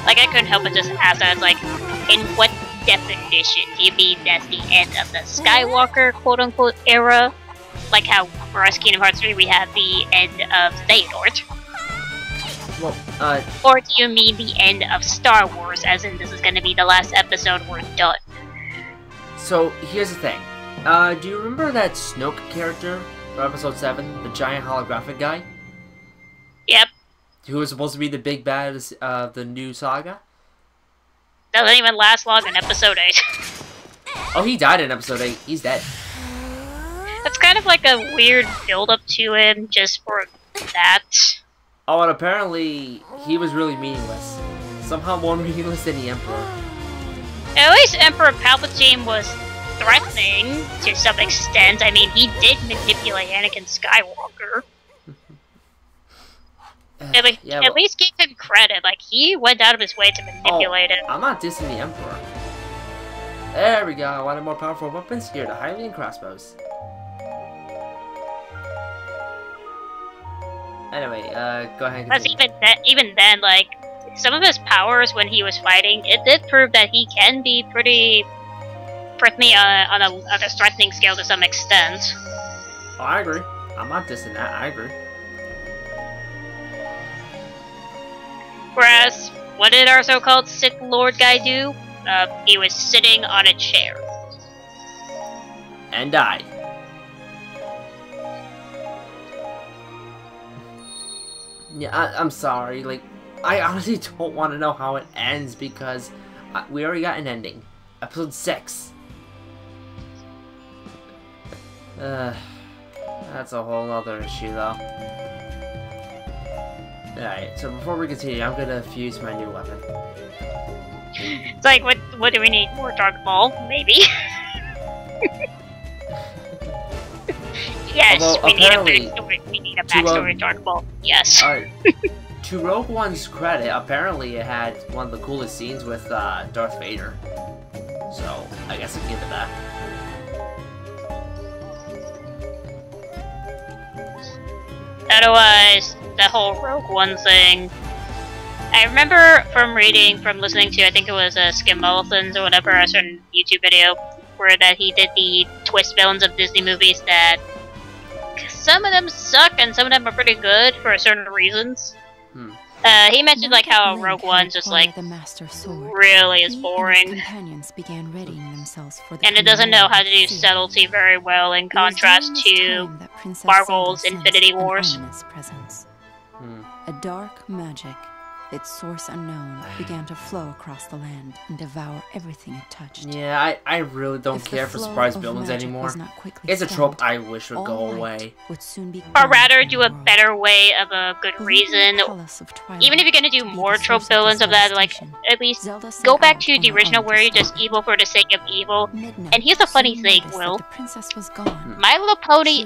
like I couldn't help but just ask. I was like, in what definition do you mean that's the end of the Skywalker quote-unquote era, like how for us Kingdom Hearts 3 we have the end of Xehanort, well, or do you mean the end of Star Wars, as in this is going to be the last episode, we're done? So here's the thing, do you remember that Snoke character from episode 7, the giant holographic guy? Yep. Who was supposed to be the big bad of the new saga? Doesn't even last long in episode 8. Oh, he died in episode 8. He's dead. That's kind of like a weird build-up to him, just for that. Oh, and apparently, he was really meaningless. Somehow more meaningless than the Emperor. At least Emperor Palpatine was threatening, to some extent. I mean, he did manipulate Anakin Skywalker. At least give him credit, like, he went out of his way to manipulate him. I'm not dissing the Emperor. There we go, I wanted more powerful weapons. Here, the Hylian crossbows. Anyway, go ahead and Plus, continue. even then, like, some of his powers when he was fighting, it did prove that he can be pretty on a threatening scale to some extent. Oh, I agree. I'm not dissing that. I agree. Whereas, what did our so-called Sith Lord guy do? He was sitting on a chair. And died. Yeah, I'm sorry. Like, I honestly don't want to know how it ends because we already got an ending. Episode 6. That's a whole other issue, though. Alright, so before we continue, I'm gonna fuse my new weapon. It's like, what do we need? More Dark Ball? Maybe? Yes, Although, we need a apparently, backstory. We need a backstory of Dark Ball. Yes. Alright. To Rogue One's credit, apparently it had one of the coolest scenes with Darth Vader. So, I guess I'll give it that. Otherwise, the whole Rogue One thing. I remember from listening to, I think it was Skim Moulton's or whatever, a certain YouTube video, where that he did the twist villains of Disney movies that some of them suck and some of them are pretty good for certain reasons. He mentioned like how Rogue One just like really is boring, and it doesn't know how to do subtlety very well in contrast to Marvel's Infinity Wars. A dark magic, its source unknown, began to flow across the land and devour everything it touched. Yeah, I really don't care for surprise villains anymore. It's a trope I wish would go away. Or rather, do a better way of a good reason. Even if you're gonna do more trope villains of that, like, at least go back to the original where you're just evil for the sake of evil. And here's a funny thing, Will. My Little Pony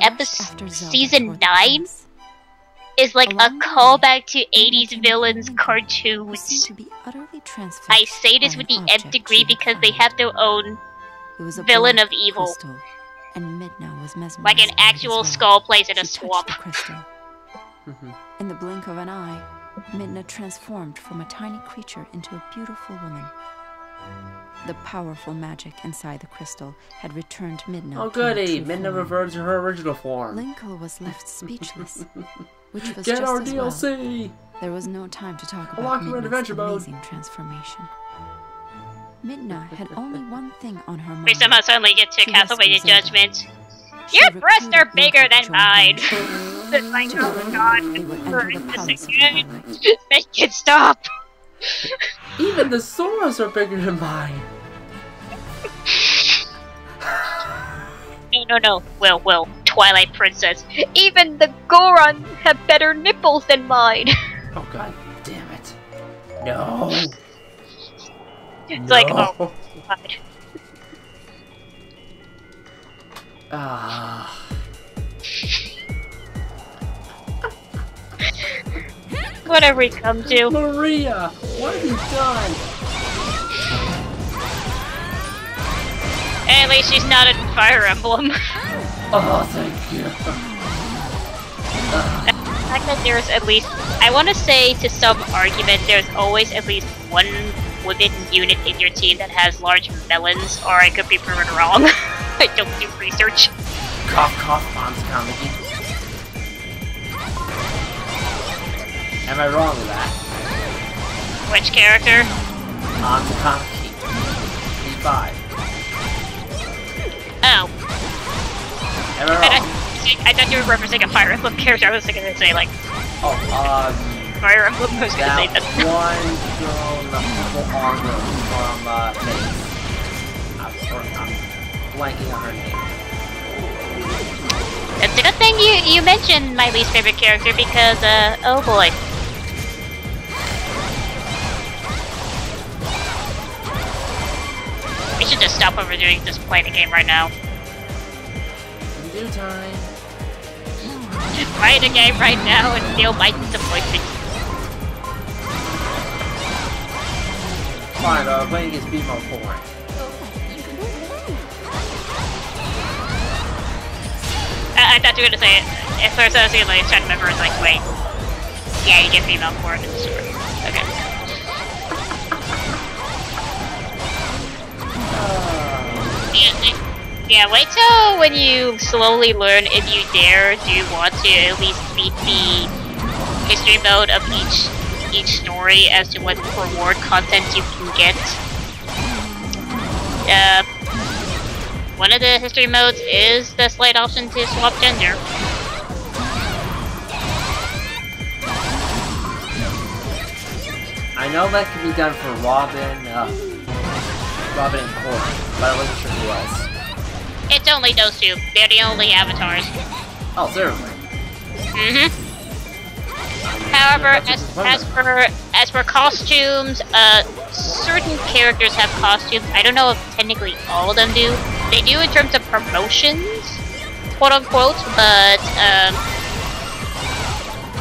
Season 9 is like a callback to 80s villains cartoons. I say this with the nth degree because they have their own villain of evil. Like an actual skull placed in a swamp. In the blink of an eye, Midna transformed from a tiny creature into a beautiful woman. The powerful magic inside the crystal had returned Midna. Oh goody, Midna reverted to her original form. Linkle was left speechless. Which was Get just our as DLC! Well. There was no time to talk Unlock about your Midna's adventure mode. amazing transformation. Midna had only one thing on her mind. We somehow suddenly get to Castlevania Judgment. Your breasts are bigger than mine! It's like, oh god, make it stop! Even the Soras are bigger than mine! No. Well, Twilight Princess. Even the Goron have better nipples than mine. Oh god damn it. No! It's like, oh god. Ah. What have we come to? Maria! What have you done? At least she's not a Fire Emblem. Oh, thank you. The fact that there's at least, I want to say to some argument, there's always at least one women unit in your team that has large melons, or I could be proven wrong. I don't do research. Cough, cough, mom's comedy. Am I wrong with that? Which character? On the Kaneki. E5. Oh. Am I wrong? I thought you were referencing a Fire Emblem character. I was thinking to say, like, Oh, Fire Emblem. I was gonna say that that. one girl in the purple armor from Faith. I'm blanking on her name. It's a good thing you mentioned my least favorite character because, oh boy. We should just stop overdoing just play the game right now. In due time. Play the game right now and feel my disappointment. Fine, playing against BMO 4. I thought you were gonna say it. At first I was gonna like try to remember, it's like, wait. Yeah, you get female for it in the store. Okay. Yeah, wait till when you slowly learn, if you dare, do you want to at least beat the history mode of each story as to what reward content you can get. One of the history modes is the slight option to swap gender. I know that can be done for Robin and Cora, but I wasn't sure who else. It's only those two. They're the only avatars. Oh, seriously? Mm-hmm. However, as for costumes, certain characters have costumes. I don't know if technically all of them do. They do in terms of promotions, quote unquote, but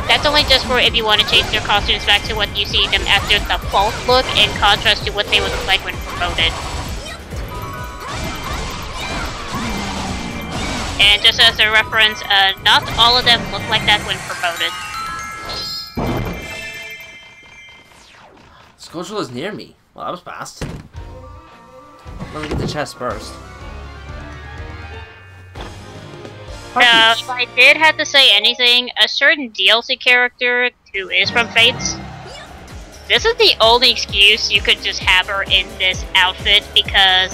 that's only just for if you want to change their costumes back to what you see them as their default look, in contrast to what they would look like when promoted. And just as a reference, not all of them look like that when promoted. Skulltula is near me. Well, that was fast. Let me get the chest first. If I did have to say anything, a certain DLC character who is from Fates, this is the only excuse you could just have her in this outfit, because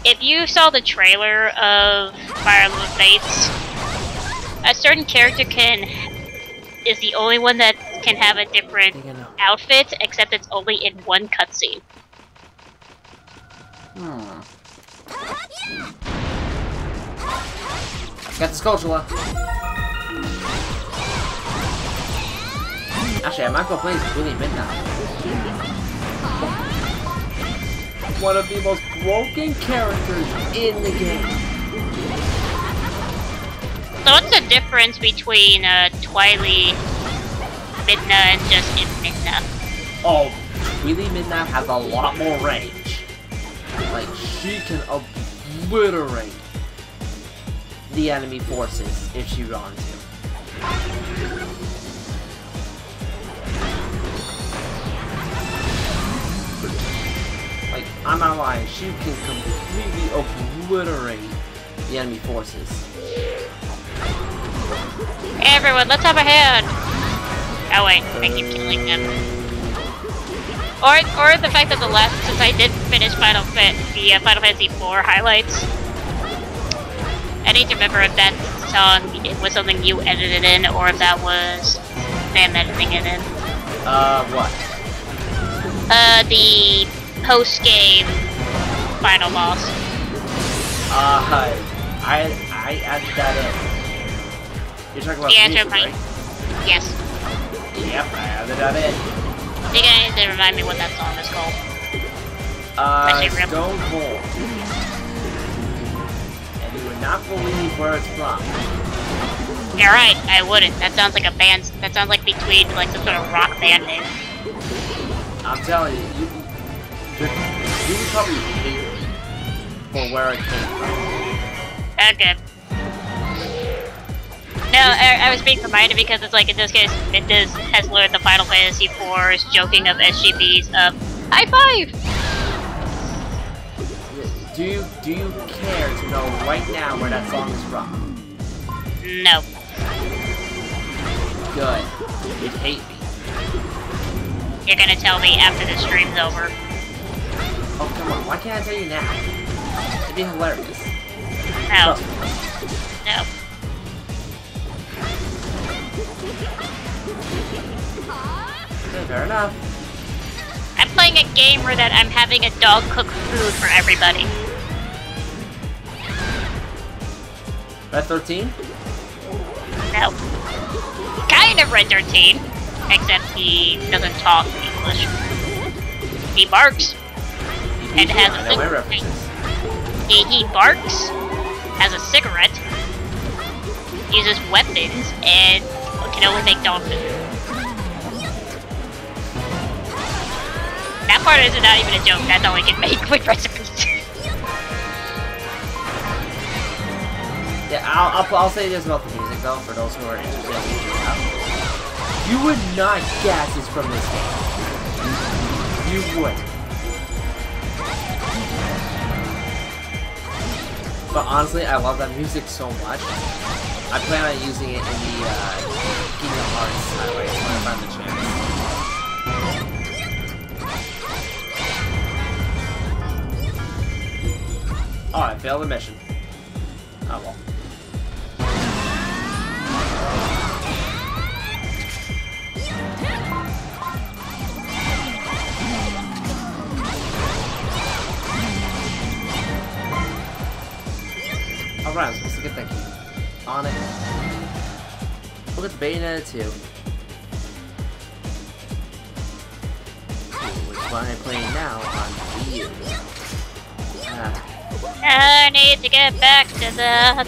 if you saw the trailer of Fire Emblem Fates, a certain character is the only one that can have a different outfit, except it's only in one cutscene. Got the Skulltula. Actually, I might go play as Willie Midnight. One of the most broken characters in the game. So what's the difference between Twily, Midna, and just Midna? Oh, Twily Midna has a lot more range. Like, she can obliterate the enemy forces if she wants to. Like, I'm not lying, she can completely obliterate the enemy forces. Hey everyone, let's have a hand! Oh wait, I keep killing them. Or the fact that since I did finish Final Fantasy IV highlights, I need to remember if that song was something you edited in, or if that was them editing it in. What? The post-game final boss. I added that in. You're talking about the music, right? Yes. Yep, I added that in. You're gonna need to remind me what that song is called. Stone Cold. And you would not believe where it's from. You're right, I wouldn't. That sounds like a band. That sounds like between like some sort of rock band name. I'm telling you, you would probably hate me for where it came from. Okay. No, I was being reminded because it's like in this case, Mindas has learned the Final Fantasy IV's joking of SGB's high five. Do you care to know right now where that song is from? No. Good. You'd hate me. You're gonna tell me after the stream's over. Oh come on! Why can't I tell you now? It'd be hilarious. No. No. Okay, fair enough. I'm playing a game where that I'm having a dog cook food for everybody. Red 13? No. Kind of Red 13, except he doesn't talk English. He barks and has a cigarette. He barks, has a cigarette, uses weapons, and can only make dog food. That part is not even a joke, that's all he can make with recipes. Yeah, I'll say this about the music though, for those who are interested in music. You would not guess it's from this game. You would. But honestly, I love that music so much. I plan on using it in the Kingdom Hearts highlights when I find the chance. Oh, I failed the mission. Oh well. Alright, I'm supposed to get that key. On it. Look at the Bayonetta 2. Which one I'm playing now on Wii U. I need to get back to that.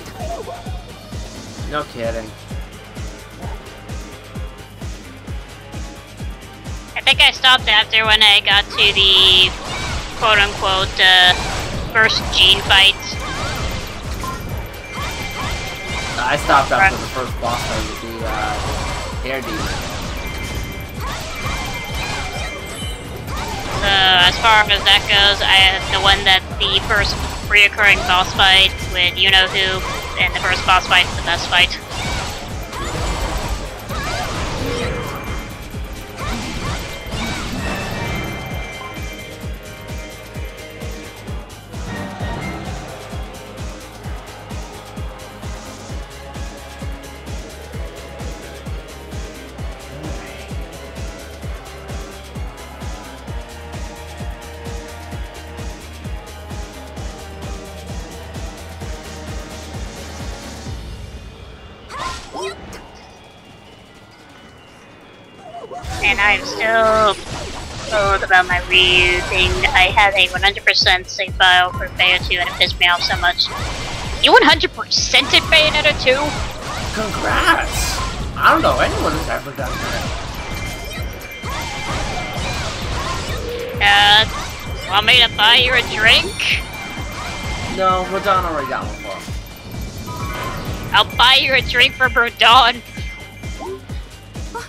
No kidding. I think I stopped after when I got to the quote-unquote first Gene fight. I stopped after the first boss fight with the air demon. So as far as that goes, I have the one that the first reoccurring boss fight with you know who, and the first boss fight is the best fight. And I'm still told about my Wii U thing. I had a 100% save file for Bayonetta 2 and it pissed me off so much. You 100%ed Bayonetta 2? Congrats! I don't know anyone who's ever done that. Want me to buy you a drink? No, Rodon already got one for him. I'll buy you a drink for Rodon.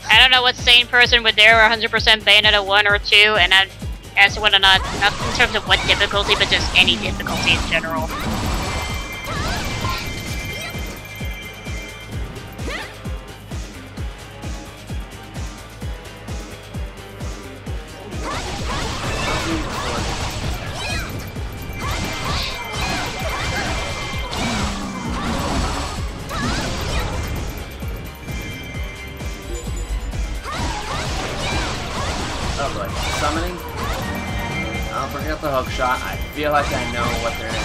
I don't know what sane person would dare 100% Bayonetta 1 or 2, and I'd ask whether or not in terms of what difficulty, but just any difficulty in general. Oh boy, summoning. I'll forget the hook shot. I feel like I know what they're in.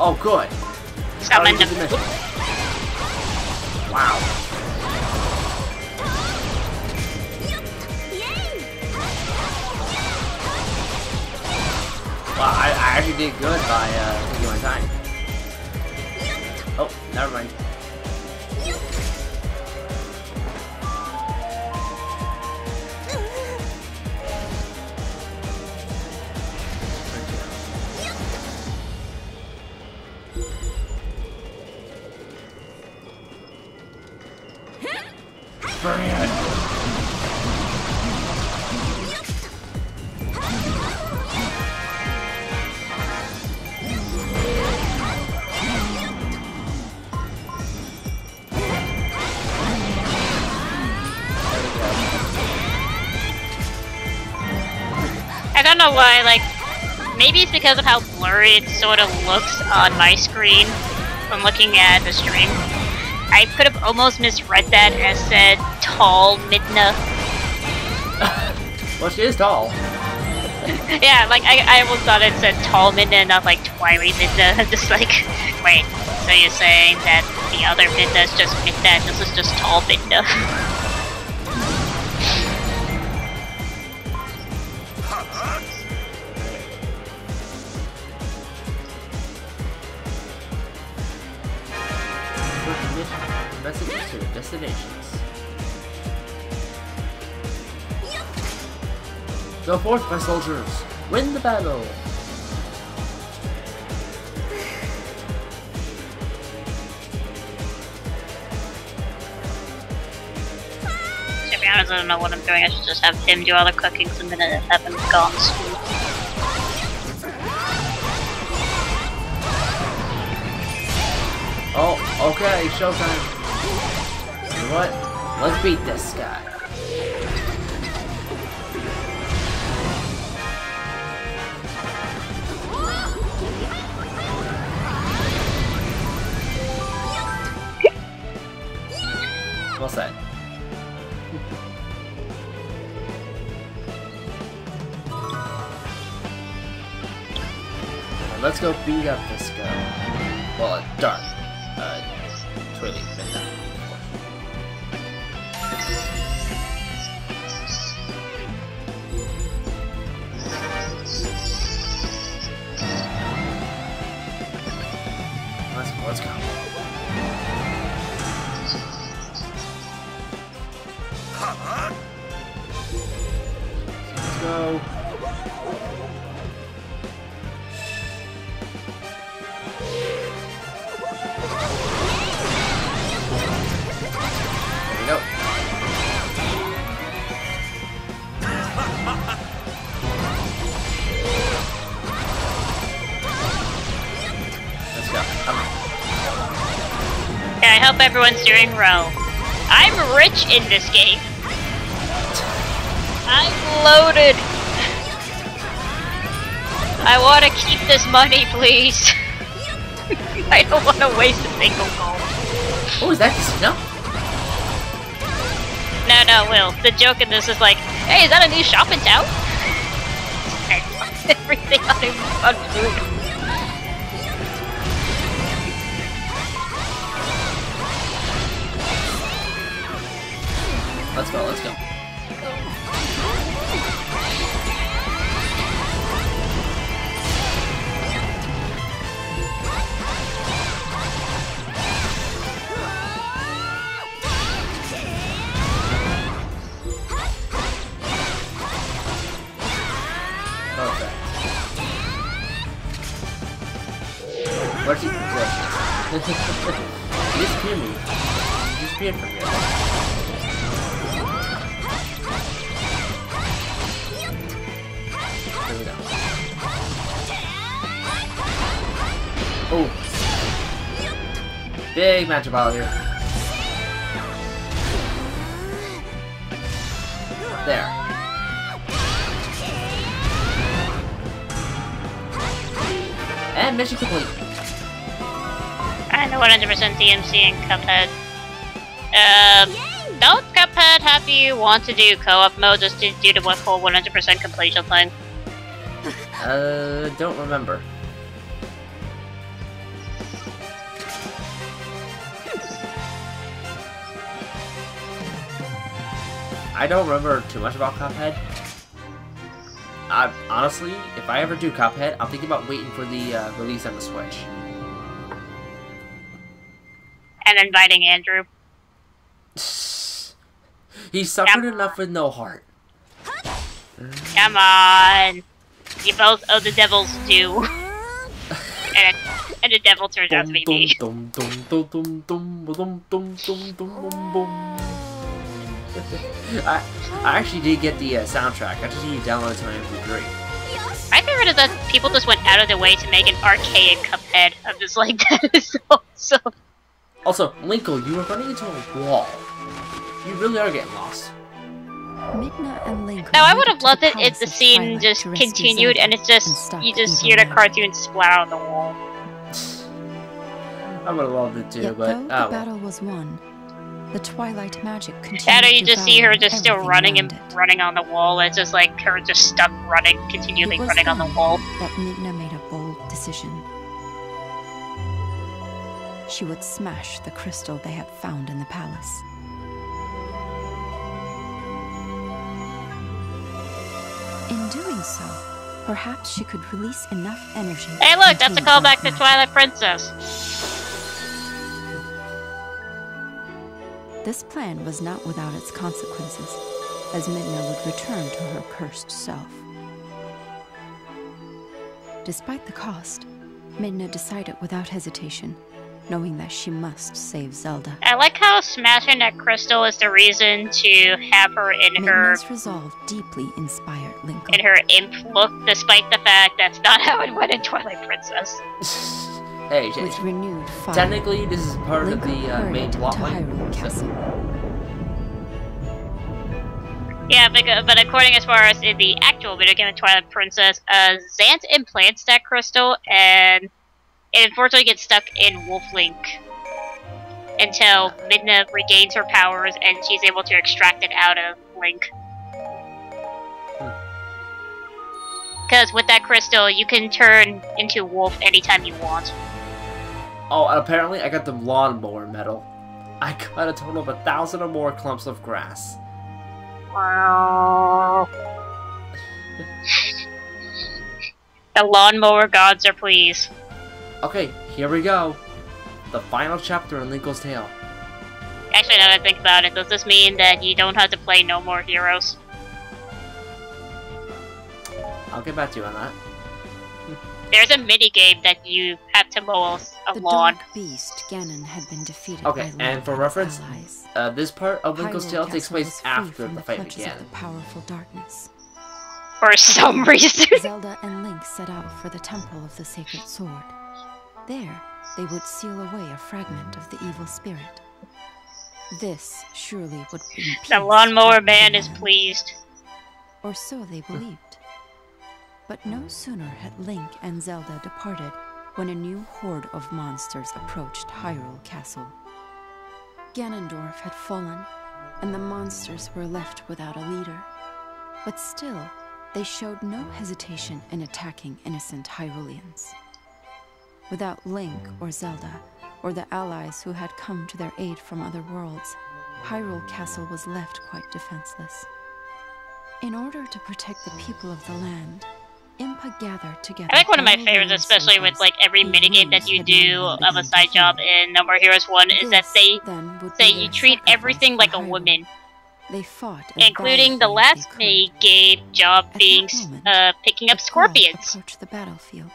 Oh, good. Summoned him. Wow. Well, I actually did good by taking my time. Oh, never mind. Bring it. I don't know why, like, maybe it's because of how blurry it sort of looks on my screen from looking at the stream. I could have almost misread that as said tall Midna. Well, she is tall. Yeah, like, I almost thought it said tall Midna, not like Twilight Midna. Just like, wait, so you're saying that the other Midna is just Midna and this is just tall Midna? Messages to the destinations. Go forth, my soldiers! Win the battle! sometimes I don't know what I'm doing. I should just have him do all the cooking the minute I have him go on school. Oh, okay, showtime. You know what? Let's beat this guy. Well said. Let's go beat up this guy. Well, dark. Twilly, midnight. Let's go. Let's go. There we go. Let's go. Come on. Okay, I hope everyone's doing well. I'm rich in this game. I'm loaded. I want to keep this money, please. I don't want to waste a single gold. Oh, is that casino? No, Will. The joke in this is like, hey, is that a new shop in town? Everything on food. Let's go, let's go. Perfect. Where's he? He disappeared me. He disappeared from here. Here we go. Oh. Big matchup out here. There. And mission complete. I'm 100% DMC in Cuphead. Don't Cuphead have you want to do co-op mode just to do the whole 100% completion thing? Don't remember. I don't remember too much about Cuphead. Honestly, if I ever do Cuphead, I'm thinking about waiting for the release on the Switch. And inviting Andrew. He suffered enough with no heart. Come on! You both owe the devil's due. and the devil turns out to be me. I actually did get the soundtrack. I just need to download it to my MP3. My favorite is that people just went out of their way to make an archaic Cuphead. I'm just like, that is so awesome. Also, Linkle, you were running into a wall. You really are getting lost. Midna and Link. Now, I would have loved it if the scene just continued and it's just, you just hear the cartoon splatter on the wall. I would have loved it too, Yet but though the battle was won, the twilight magic continued. And you just see her just still everything running and around it. running on the wall. It's just like her just stuck running, continually It was running on the then wall. that Midna made a bold decision. She would smash the crystal they had found in the palace. In doing so, perhaps she could release enough energy. Hey, look, that's a contain callback dark to Twilight Princess. This plan was not without its consequences, as Midna would return to her cursed self. Despite the cost, Midna decided without hesitation. knowing that she must save Zelda. I like how smashing that crystal is the reason to have her in her Midna's resolve deeply inspired Link. in her imp look, despite the fact that's not how it went in Twilight Princess. Hey, With renewed fire, technically this is part Link of the main hurried plot to line. Hyrule Castle. Yeah, but according as far as in the actual video game of Twilight Princess, Zant implants that crystal and it unfortunately gets stuck in Wolf Link until Midna regains her powers and she's able to extract it out of Link. Because with that crystal, you can turn into Wolf anytime you want. Oh, and apparently I got the lawnmower medal. I got a total of 1,000 or more clumps of grass. Wow. The lawnmower gods are pleased. Okay, here we go. The final chapter in Linkle's Tale. Actually, now that I think about it, does this mean that you don't have to play No More Heroes? I'll get back to you on that. There's a minigame that you have to mow a The lawn. dark beast Ganon had been defeated Okay, by Link and for his reference, allies. this part of Linkle's Hyrule Tale takes Castle place was free after from the the fight clutches began. of the powerful darkness. For some reason. Zelda and Link set out for the Temple of the Sacred Sword. There, they would seal away a fragment of the evil spirit. This surely would bring peace The lawnmower back to man is land. pleased. Or so they believed. But no sooner had Link and Zelda departed when a new horde of monsters approached Hyrule Castle. Ganondorf had fallen, and the monsters were left without a leader. But still, they showed no hesitation in attacking innocent Hyruleans. Without Link or Zelda, or the allies who had come to their aid from other worlds, Hyrule Castle was left quite defenseless. In order to protect the people of the land, Impa gathered together. I think one of my all favorites, land especially with soldiers like every whose minigame that wounds you had do not yet of a begun side to job heal. in No More Heroes 1 is that This, then, would say be you their treat sacrifice everything for like a Hyrule. woman, They fought as including the valiantly as last they could. minigame job At being that moment, picking up a girl scorpions. approached the battlefield.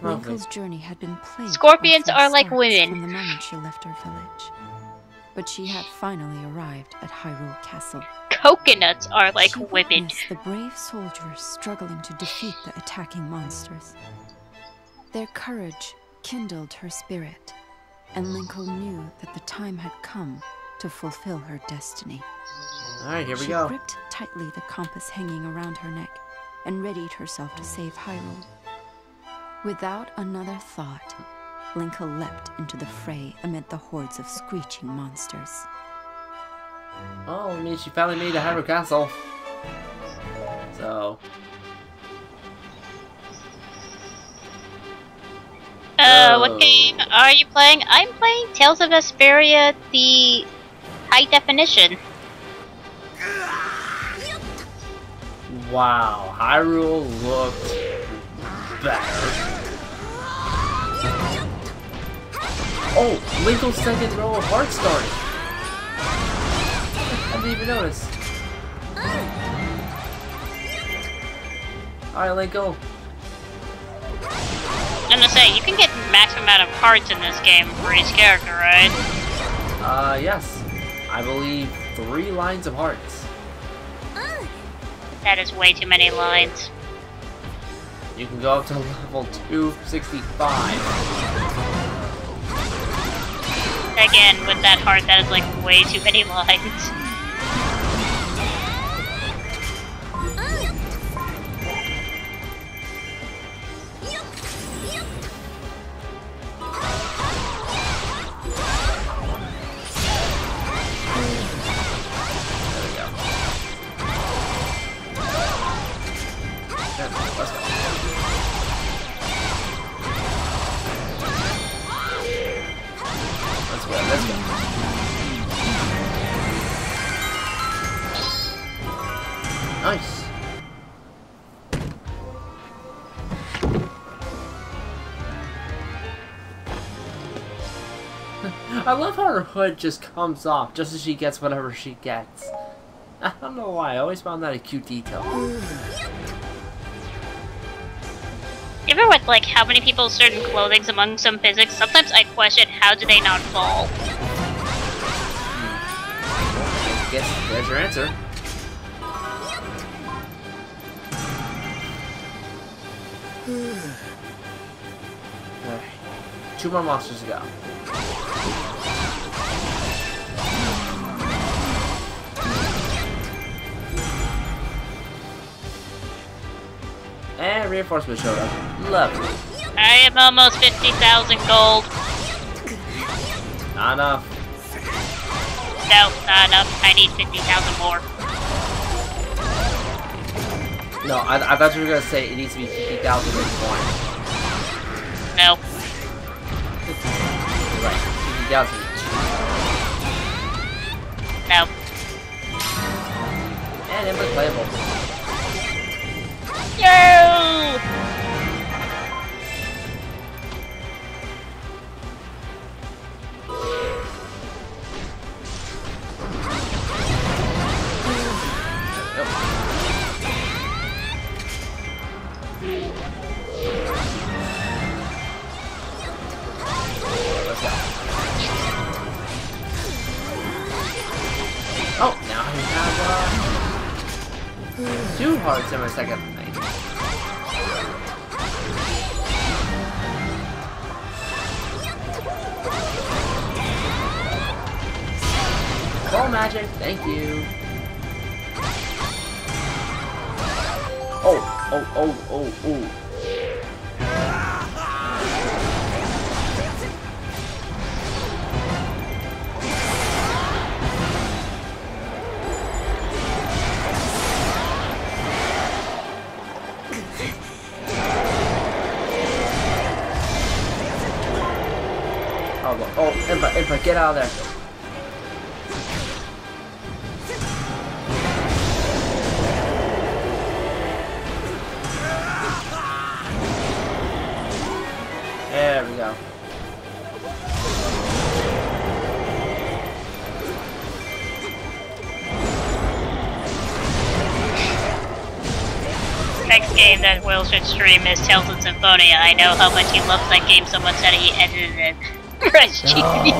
Lovely. Linkle's journey had been plagued Scorpions by are like starts women. from the moment she left her village. But she had finally arrived at Hyrule Castle. Coconuts are like She women. witnessed the brave soldiers struggling to defeat the attacking monsters. Their courage kindled her spirit, and Linkle knew that the time had come to fulfill her destiny. Alright, here we She go. gripped tightly the compass hanging around her neck and readied herself to save Hyrule. Without another thought, Linkle leapt into the fray amid the hordes of screeching monsters. Oh, I mean, she finally made the Hyrule Castle. So... What game are you playing? I'm playing Tales of Vesperia, the high definition. Wow, Hyrule looked better. Oh, Linkle's second row of heart started. I didn't even notice. Alright, Linkle. I'm gonna say, you can get maximum amount of hearts in this game for each character, right? Yes. I believe 3 lines of hearts. That is way too many lines. You can go up to level 265. Again, with that heart, that is like way too many lines. Let's go. Let's go, let's go. Nice. I love how her hood just comes off just as she gets whatever she gets. I don't know why, I always found that a cute detail. Even with like how many people certain clothing's among some physics, sometimes I question how do they not fall. Yes, there's your answer. Alright. 2 more monsters to go. And reinforcement showed up. Lovely. I am almost 50,000 gold. Not enough. No, not enough. I need 50,000 more. No, I thought you were gonna say it needs to be 50,000 and one. No. Right, 50,000 each. No. And it was playable. Yo! Oh, now he has 2 hearts in my second thing. Ball magic, thank you. Oh. Oh, Impa, get out of there. There we go. Next game that Will should stream is Tales of Symphonia. I know how much he loves that game so much that he edited it. Fresh TV.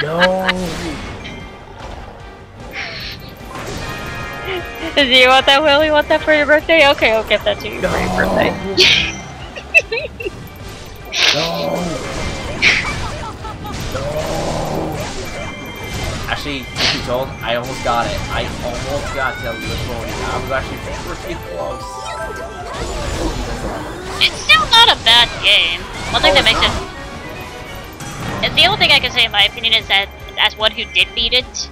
No. Do you want that, Will? You want that for your birthday? Okay, I'll get that to you for your birthday. No. Actually, to be told, I almost got it. I almost got Tales of Symphonia. I was actually pretty close. It's still not a bad game. One thing that makes it... And the only thing I can say in my opinion is that, as one who did beat it,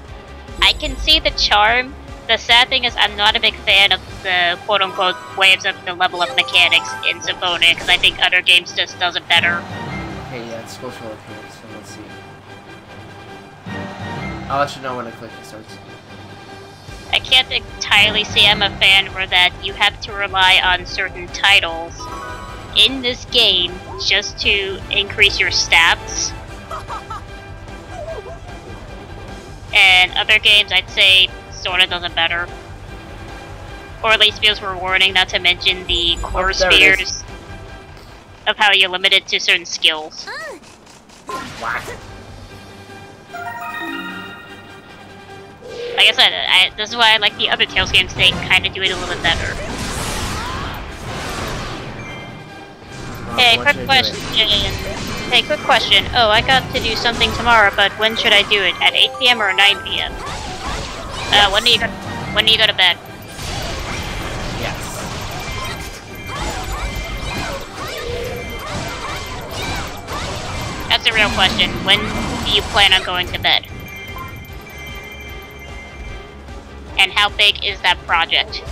I can see the charm. The sad thing is I'm not a big fan of the quote-unquote waves of the level of mechanics in Symphonia, because I think other games just does it better. Okay, yeah, it's supposed to work here, so let's see. I'll let you know when the clicking starts. I can't entirely say I'm a fan for that you have to rely on certain titles in this game just to increase your stats. And other games I'd say sorta does it better. Or at least feels rewarding, not to mention the core spheres of how you limit it to certain skills. Whack. Like I said, this is why I like the other Tales games, they kinda do it a little bit better. Hey, quick question. Hey, quick question. Oh, I got to do something tomorrow, but when should I do it? At 8 PM or 9 PM? When do you go to bed? Yes. That's the real question. When do you plan on going to bed? And how big is that project?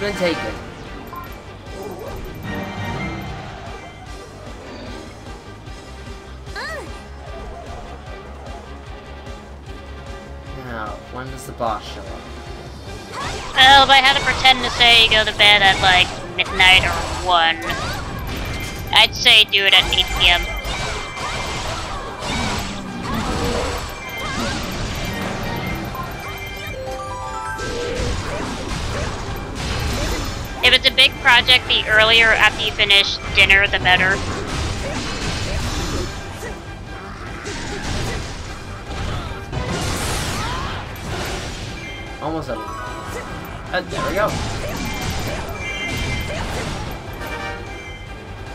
Been taken. does the boss show up? Well, if I had to pretend to say go to bed at like midnight or 1, I'd say do it at 8 p.m. If it's a big project, the earlier after you finish dinner, the better. Almost everything. There we go.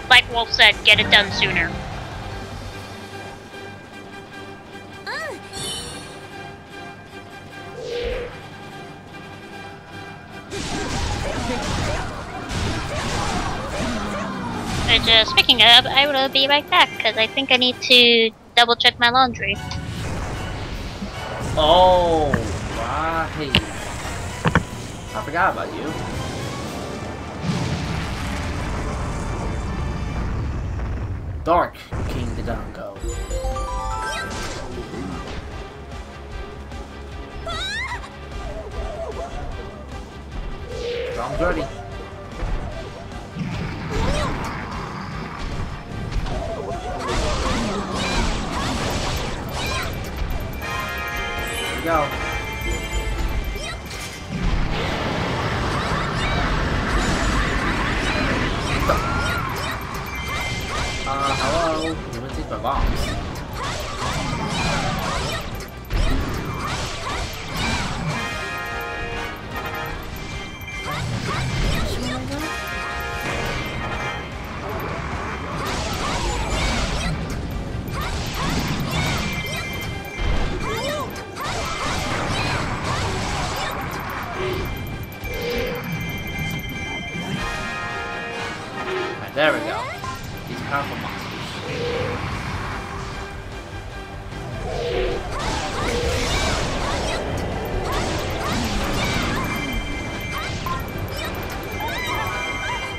Like Wolf said, get it done sooner. And speaking of, I will be right back because I think I need to double check my laundry. Oh, right. I forgot about you. Dark King Dodongo. Drum's ready. Here we go. Hello? You wanna take my bombs? Alright, there we go. These powerful monsters.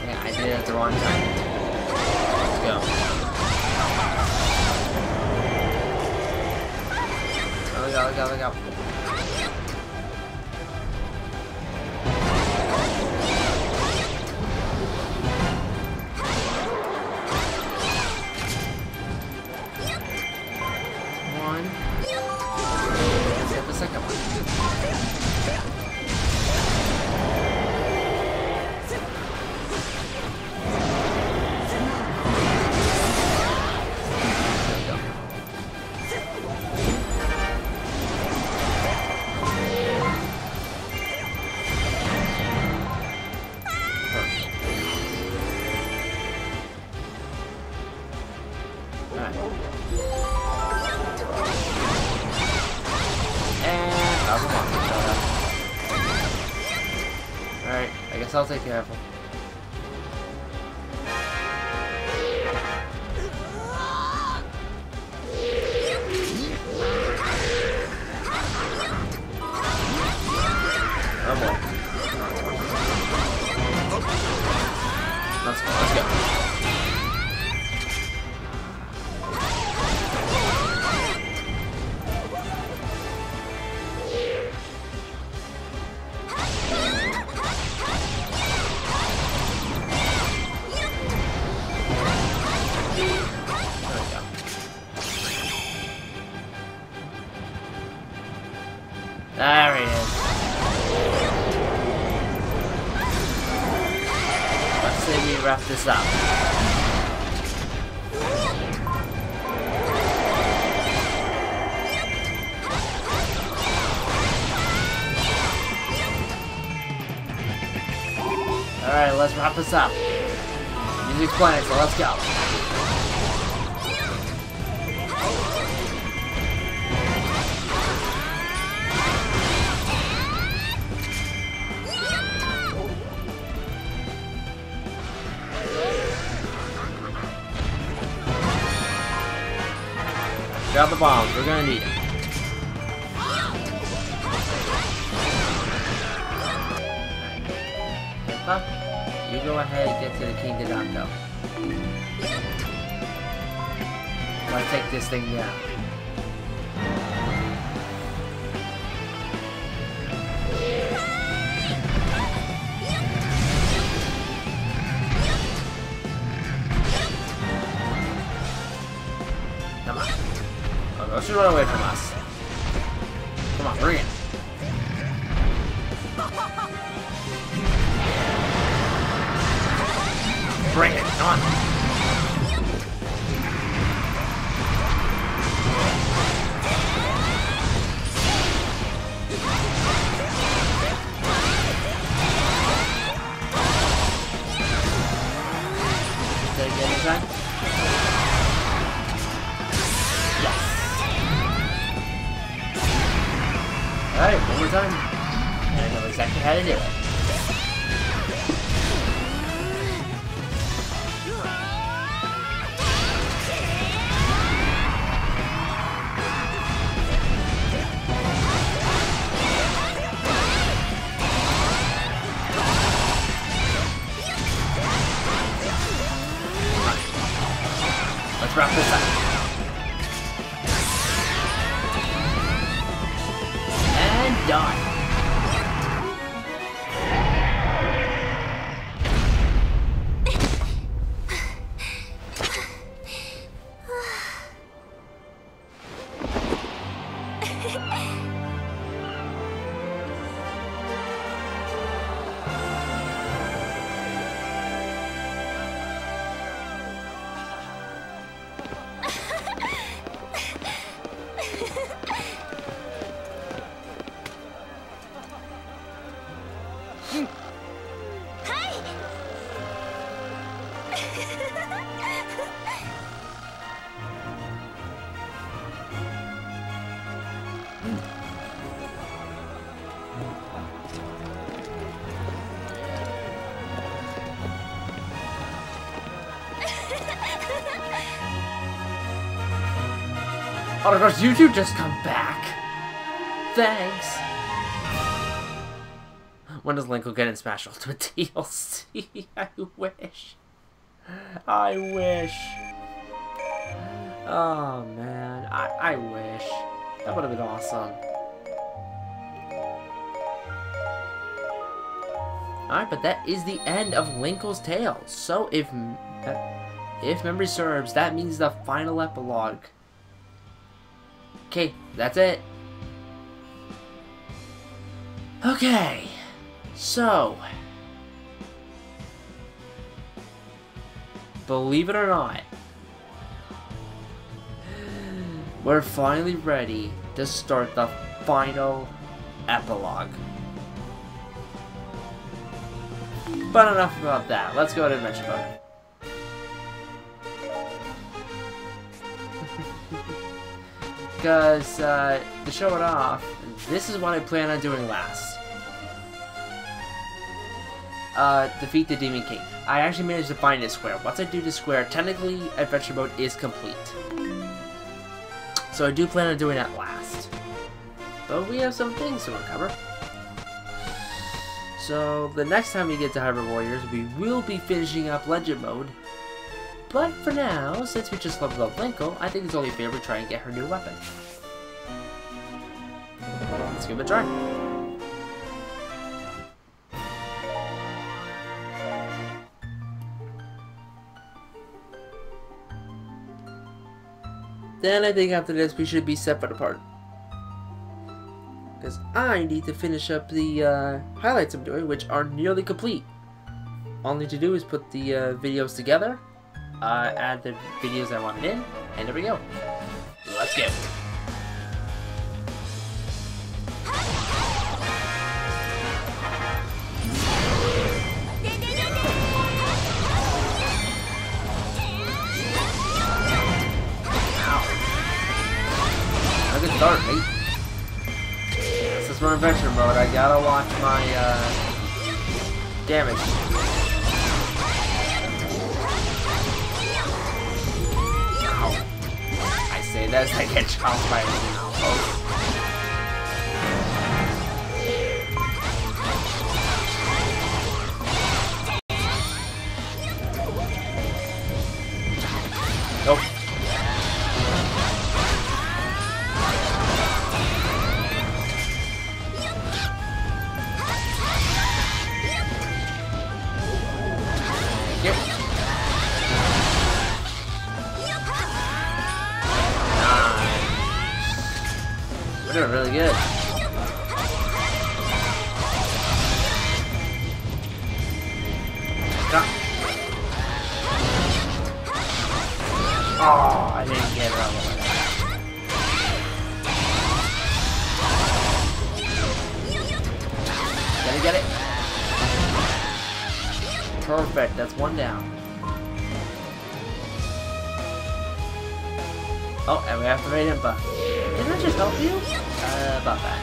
Yeah, I did it at the wrong time. Let's go. Look out, look out. Alright, I guess I'll take care of him. Oh boy. Let's go, let's go. There he is. Let's say we wrap this up. Alright, let's wrap this up. Music's playing, so let's go. Grab the bombs, we're gonna need it. Huh? You go ahead and get to the King Dodongo. Let's take this thing down. Don't you run away from us. Come on, bring it. Bring it, come on. Did I get it in time? Yes. Alright, one more time. And I know exactly how to do it. Let's wrap this up. And done. Oh, of course, you two just come back. Thanks. When does Link will get in Smash Ultimate DLC? I wish. I wish. Oh, man. I wish. That would have been awesome. Alright, but that is the end of Linkle's Tale. So, if memory serves, that means the final epilogue. Okay, that's it. Okay, so believe it or not, we're finally ready to start the final epilogue. But enough about that. Let's go to Adventure Mode. Because, to show it off, this is what I plan on doing last. Defeat the Demon King. I actually managed to find this square. Once I do the square, technically, Adventure Mode is complete. So I do plan on doing that last. But we have some things to uncover. So, the next time we get to Hyrule Warriors, we will be finishing up Legend Mode. But for now, since we just leveled up Linkle, I think it's only fair we try and get her new weapon. Let's give it a try. Then I think after this we should be separate apart. Because I need to finish up the highlights I'm doing, which are nearly complete. All I need to do is put the videos together. Add the videos I wanted in, and there we go. Let's go. Ow. Good start, mate. This is my adventure mode. I gotta watch my damage. Say that as I get chopped by a post. Nope. Yep. We're doing really good. Oh, I didn't get it all the way. Get it? Perfect, that's one down. Oh, and we have to raid Impa. Didn't I just help you? About that.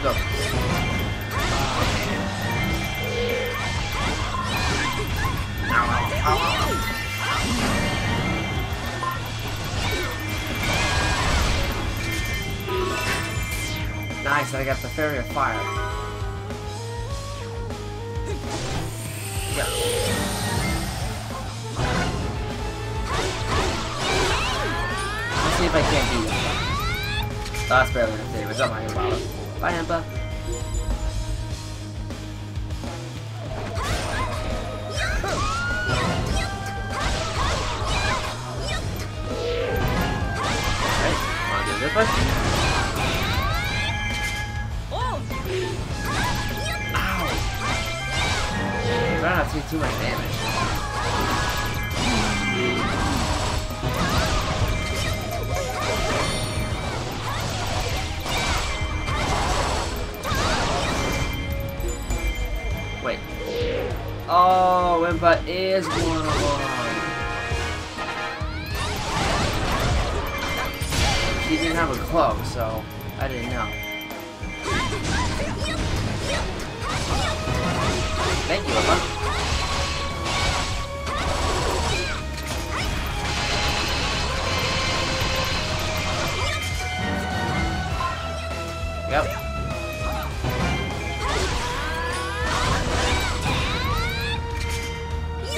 Go. Nice, I got the Fairy of Fire. Yeah. Let's see if I can't beat him. Oh, that's barely gonna save it. Don't mind about it. Bye, Impa. Alright, wanna do this one? Ow! Try not to take too much damage. Wait. Oh, Impa is one of them. He didn't have a club, so I didn't know. Thank you, Impa. Yep.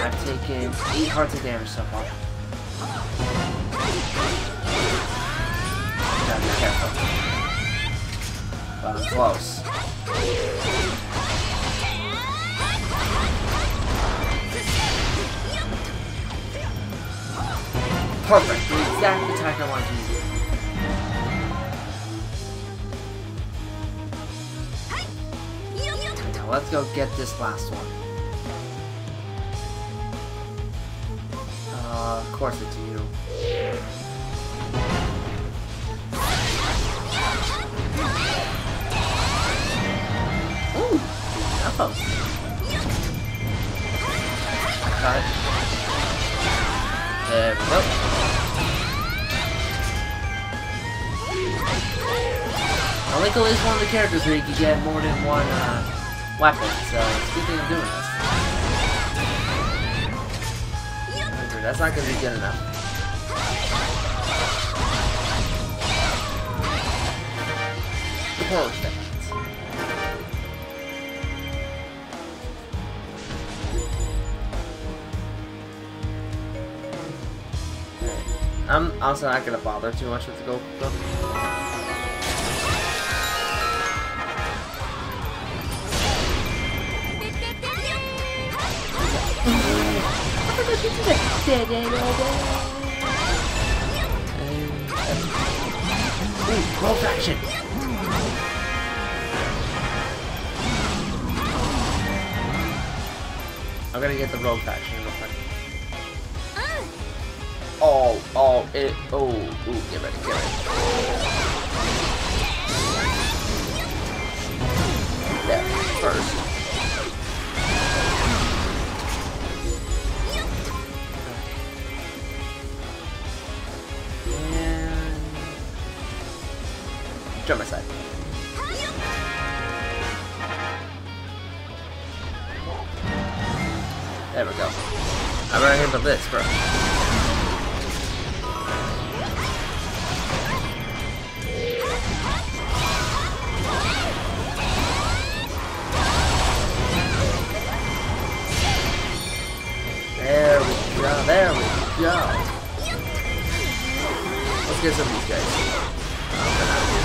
I've taken 8 hearts of damage so far. Gotta be careful. But I'm close. Perfect! The exact attack I wanted to use. Now let's go get this last one. Of course it's you. Ooh! Alphos. Got it. There we go. Linkle is one of the characters where you can get more than one weapon, so it's a good thing I'm doing this. That's not going to be good enough. Perfect. I'm also not going to bother too much with the gold though. Ooh, roll faction! I'm gonna get the rogue faction real quick. Oh, ooh, get ready. There, first. Jump my side. There we go. I'm gonna handle this, bro. There we go. because of these guys.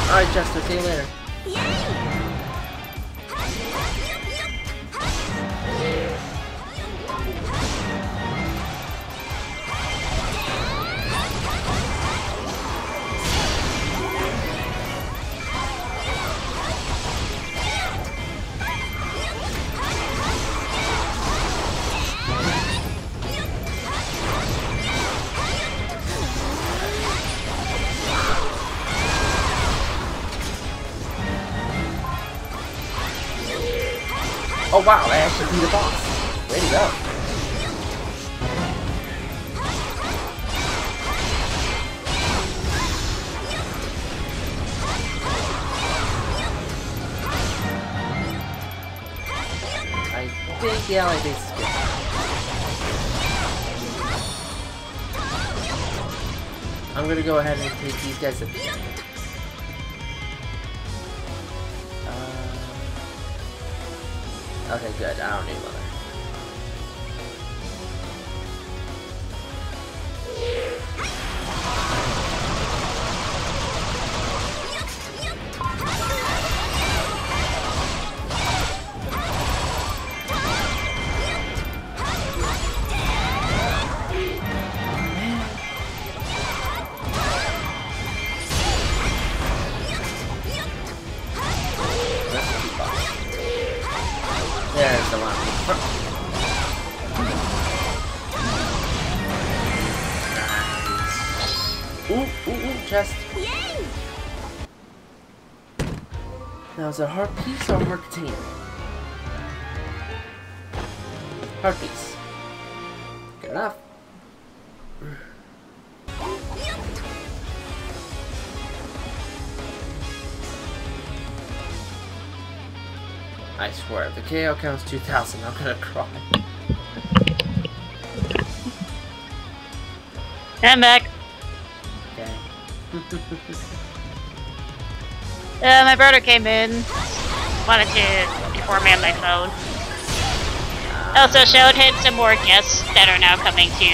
Alright, Chester, see you later. Oh wow, I actually beat a boss. Way to go. I think, yeah, I think it's good. I'm gonna go ahead and take these guys at the end. Okay, good. I don't need one. There's the one. Nice. Ooh, chest. Yay! Now is it a heart piece or a heart container? Heart piece. Good enough. I swear, if the KO counts 2,000, I'm gonna cry. I'm back. Okay. My brother came in. Wanted to inform me on my phone. Also showed him some more guests that are now coming to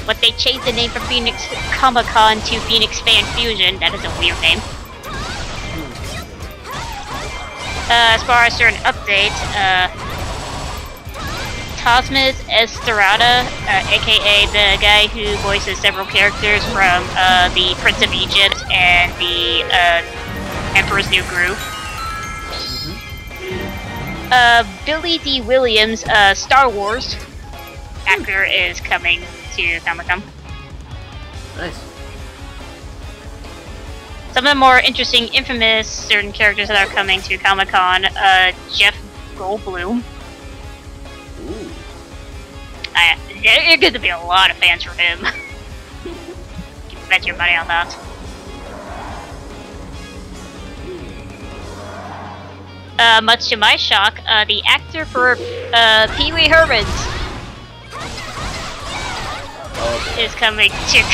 what they changed the name from Phoenix Comic-Con to Phoenix Fan Fusion. That is a weird name. As far as certain updates, Tosmas Estrada, aka the guy who voices several characters from the Prince of Egypt and the Emperor's New Groove. Billy D. Williams, Star Wars actor, is coming to Comic-Con. Nice. Some of the more interesting, infamous, certain characters that are coming to Comic-Con, Jeff Goldblum. Ooh. There's going to be a lot of fans for him. You can bet your money on that. Much to my shock, the actor for Pee-wee Herman's is coming to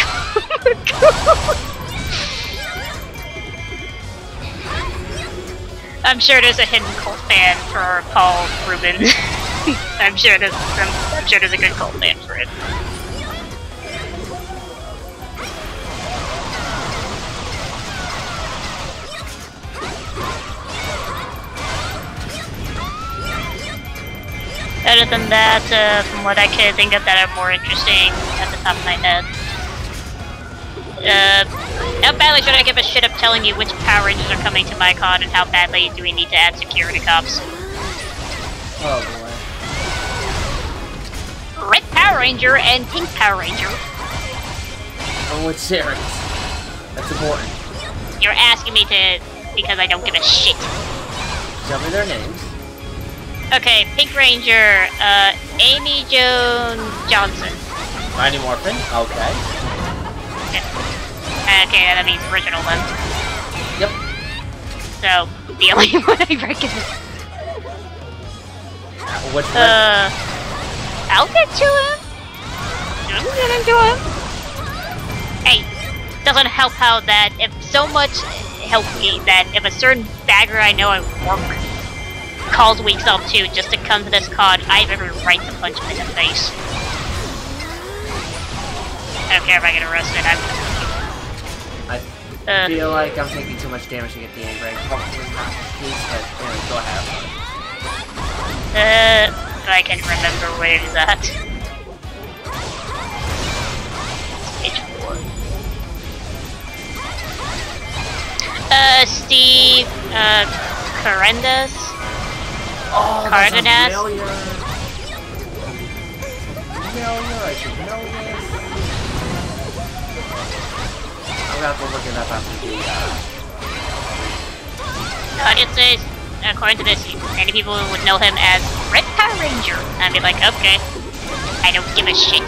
I'm sure there's a hidden cult fan for Paul Rubens. I'm sure there's a good cult fan for it. Other than that, from what I could think of that are more interesting at the top of my head. How badly should I give a shit up telling you which Power Rangers are coming to my con and how badly do we need to add security cops? Oh boy. Red Power Ranger and Pink Power Ranger. On which series? That's important. You're asking me to because I don't give a shit. Tell me their names. Okay, Pink Ranger, Amy Joan Johnson. Mighty Morphin? Okay. Okay, that means original then. Yep. So, the only one I recognize. Which one? I'll get to him. I'm getting to him. Hey, doesn't help how that if so much help me that if a certain bagger I know I work calls weeks up to just to come to this con, I have every right to punch him in the face. I don't care if I get arrested. I feel like I'm taking too much damage to get the A rank. Hopefully not the case, but anyway, go ahead. I can remember where it is at. Stage 4. Steve, Carendas. Oh, Cardenas. that's familiar. Familiar, I should know this. I'm gonna have to look it up after the, Audiences, according to this, many people would know him as Red Power Ranger. I'd be like, okay, I don't give a shit.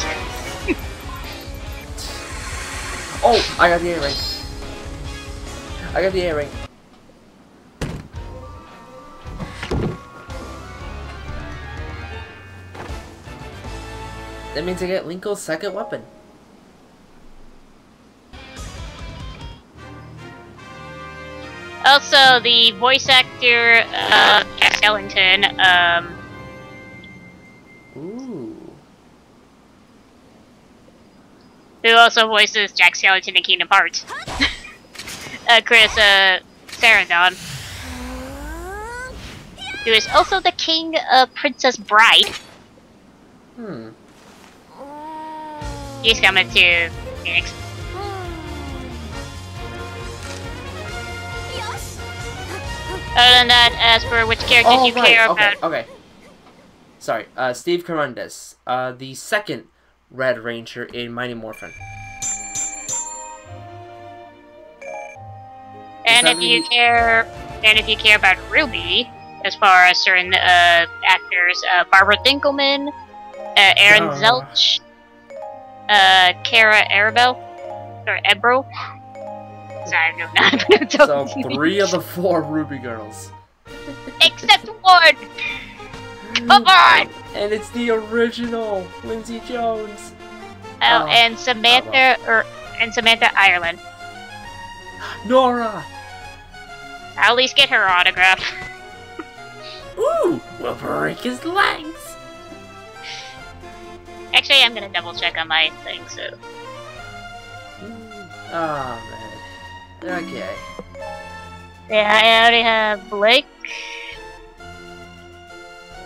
Oh, I got the A rank. I got the A rank. That means I get Linko's second weapon. Also, the voice actor, Jack Skellington, Ooh. who also voices Jack Skellington in Kingdom Hearts. Chris, Sarandon. Who is also the king of Princess Bride. Hmm. He's coming to Phoenix. Other than that, as for which characters you care about... Okay. Sorry, Steve Carundas, the second Red Ranger in Mighty Morphin. And if you care about Ruby, as far as certain actors, Barbara Dinkelman, Aaron Zelch, Kara Arabelle, or Ebro. Sorry, I'm not So 3 of the 4 Ruby girls. Except one! Come on! And it's the original Lindsay Jones. Oh, and Samantha, Samantha Ireland. Nora! I'll at least get her autograph. Ooh, we'll break his legs. Actually, I'm gonna double check on my thing, so. Oh, man. Okay. Yeah, I already have Blake.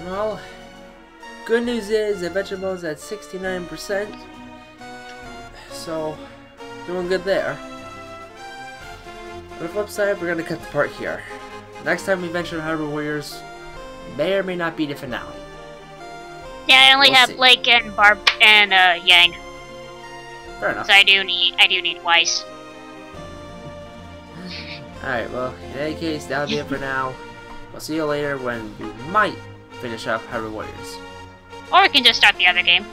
Well, good news is Adventure Mode's at 69%. So, doing good there. On the flip side, we're gonna cut the part here. Next time we venture Hyrule Warriors may or may not be the finale. Yeah, I only have see. Blake and Barb and Yang. Fair enough. So I do need Weiss. Alright, well, in any case, that'll be it for now. We'll see you later when we might finish up Hyrule Warriors. Or we can just start the other game.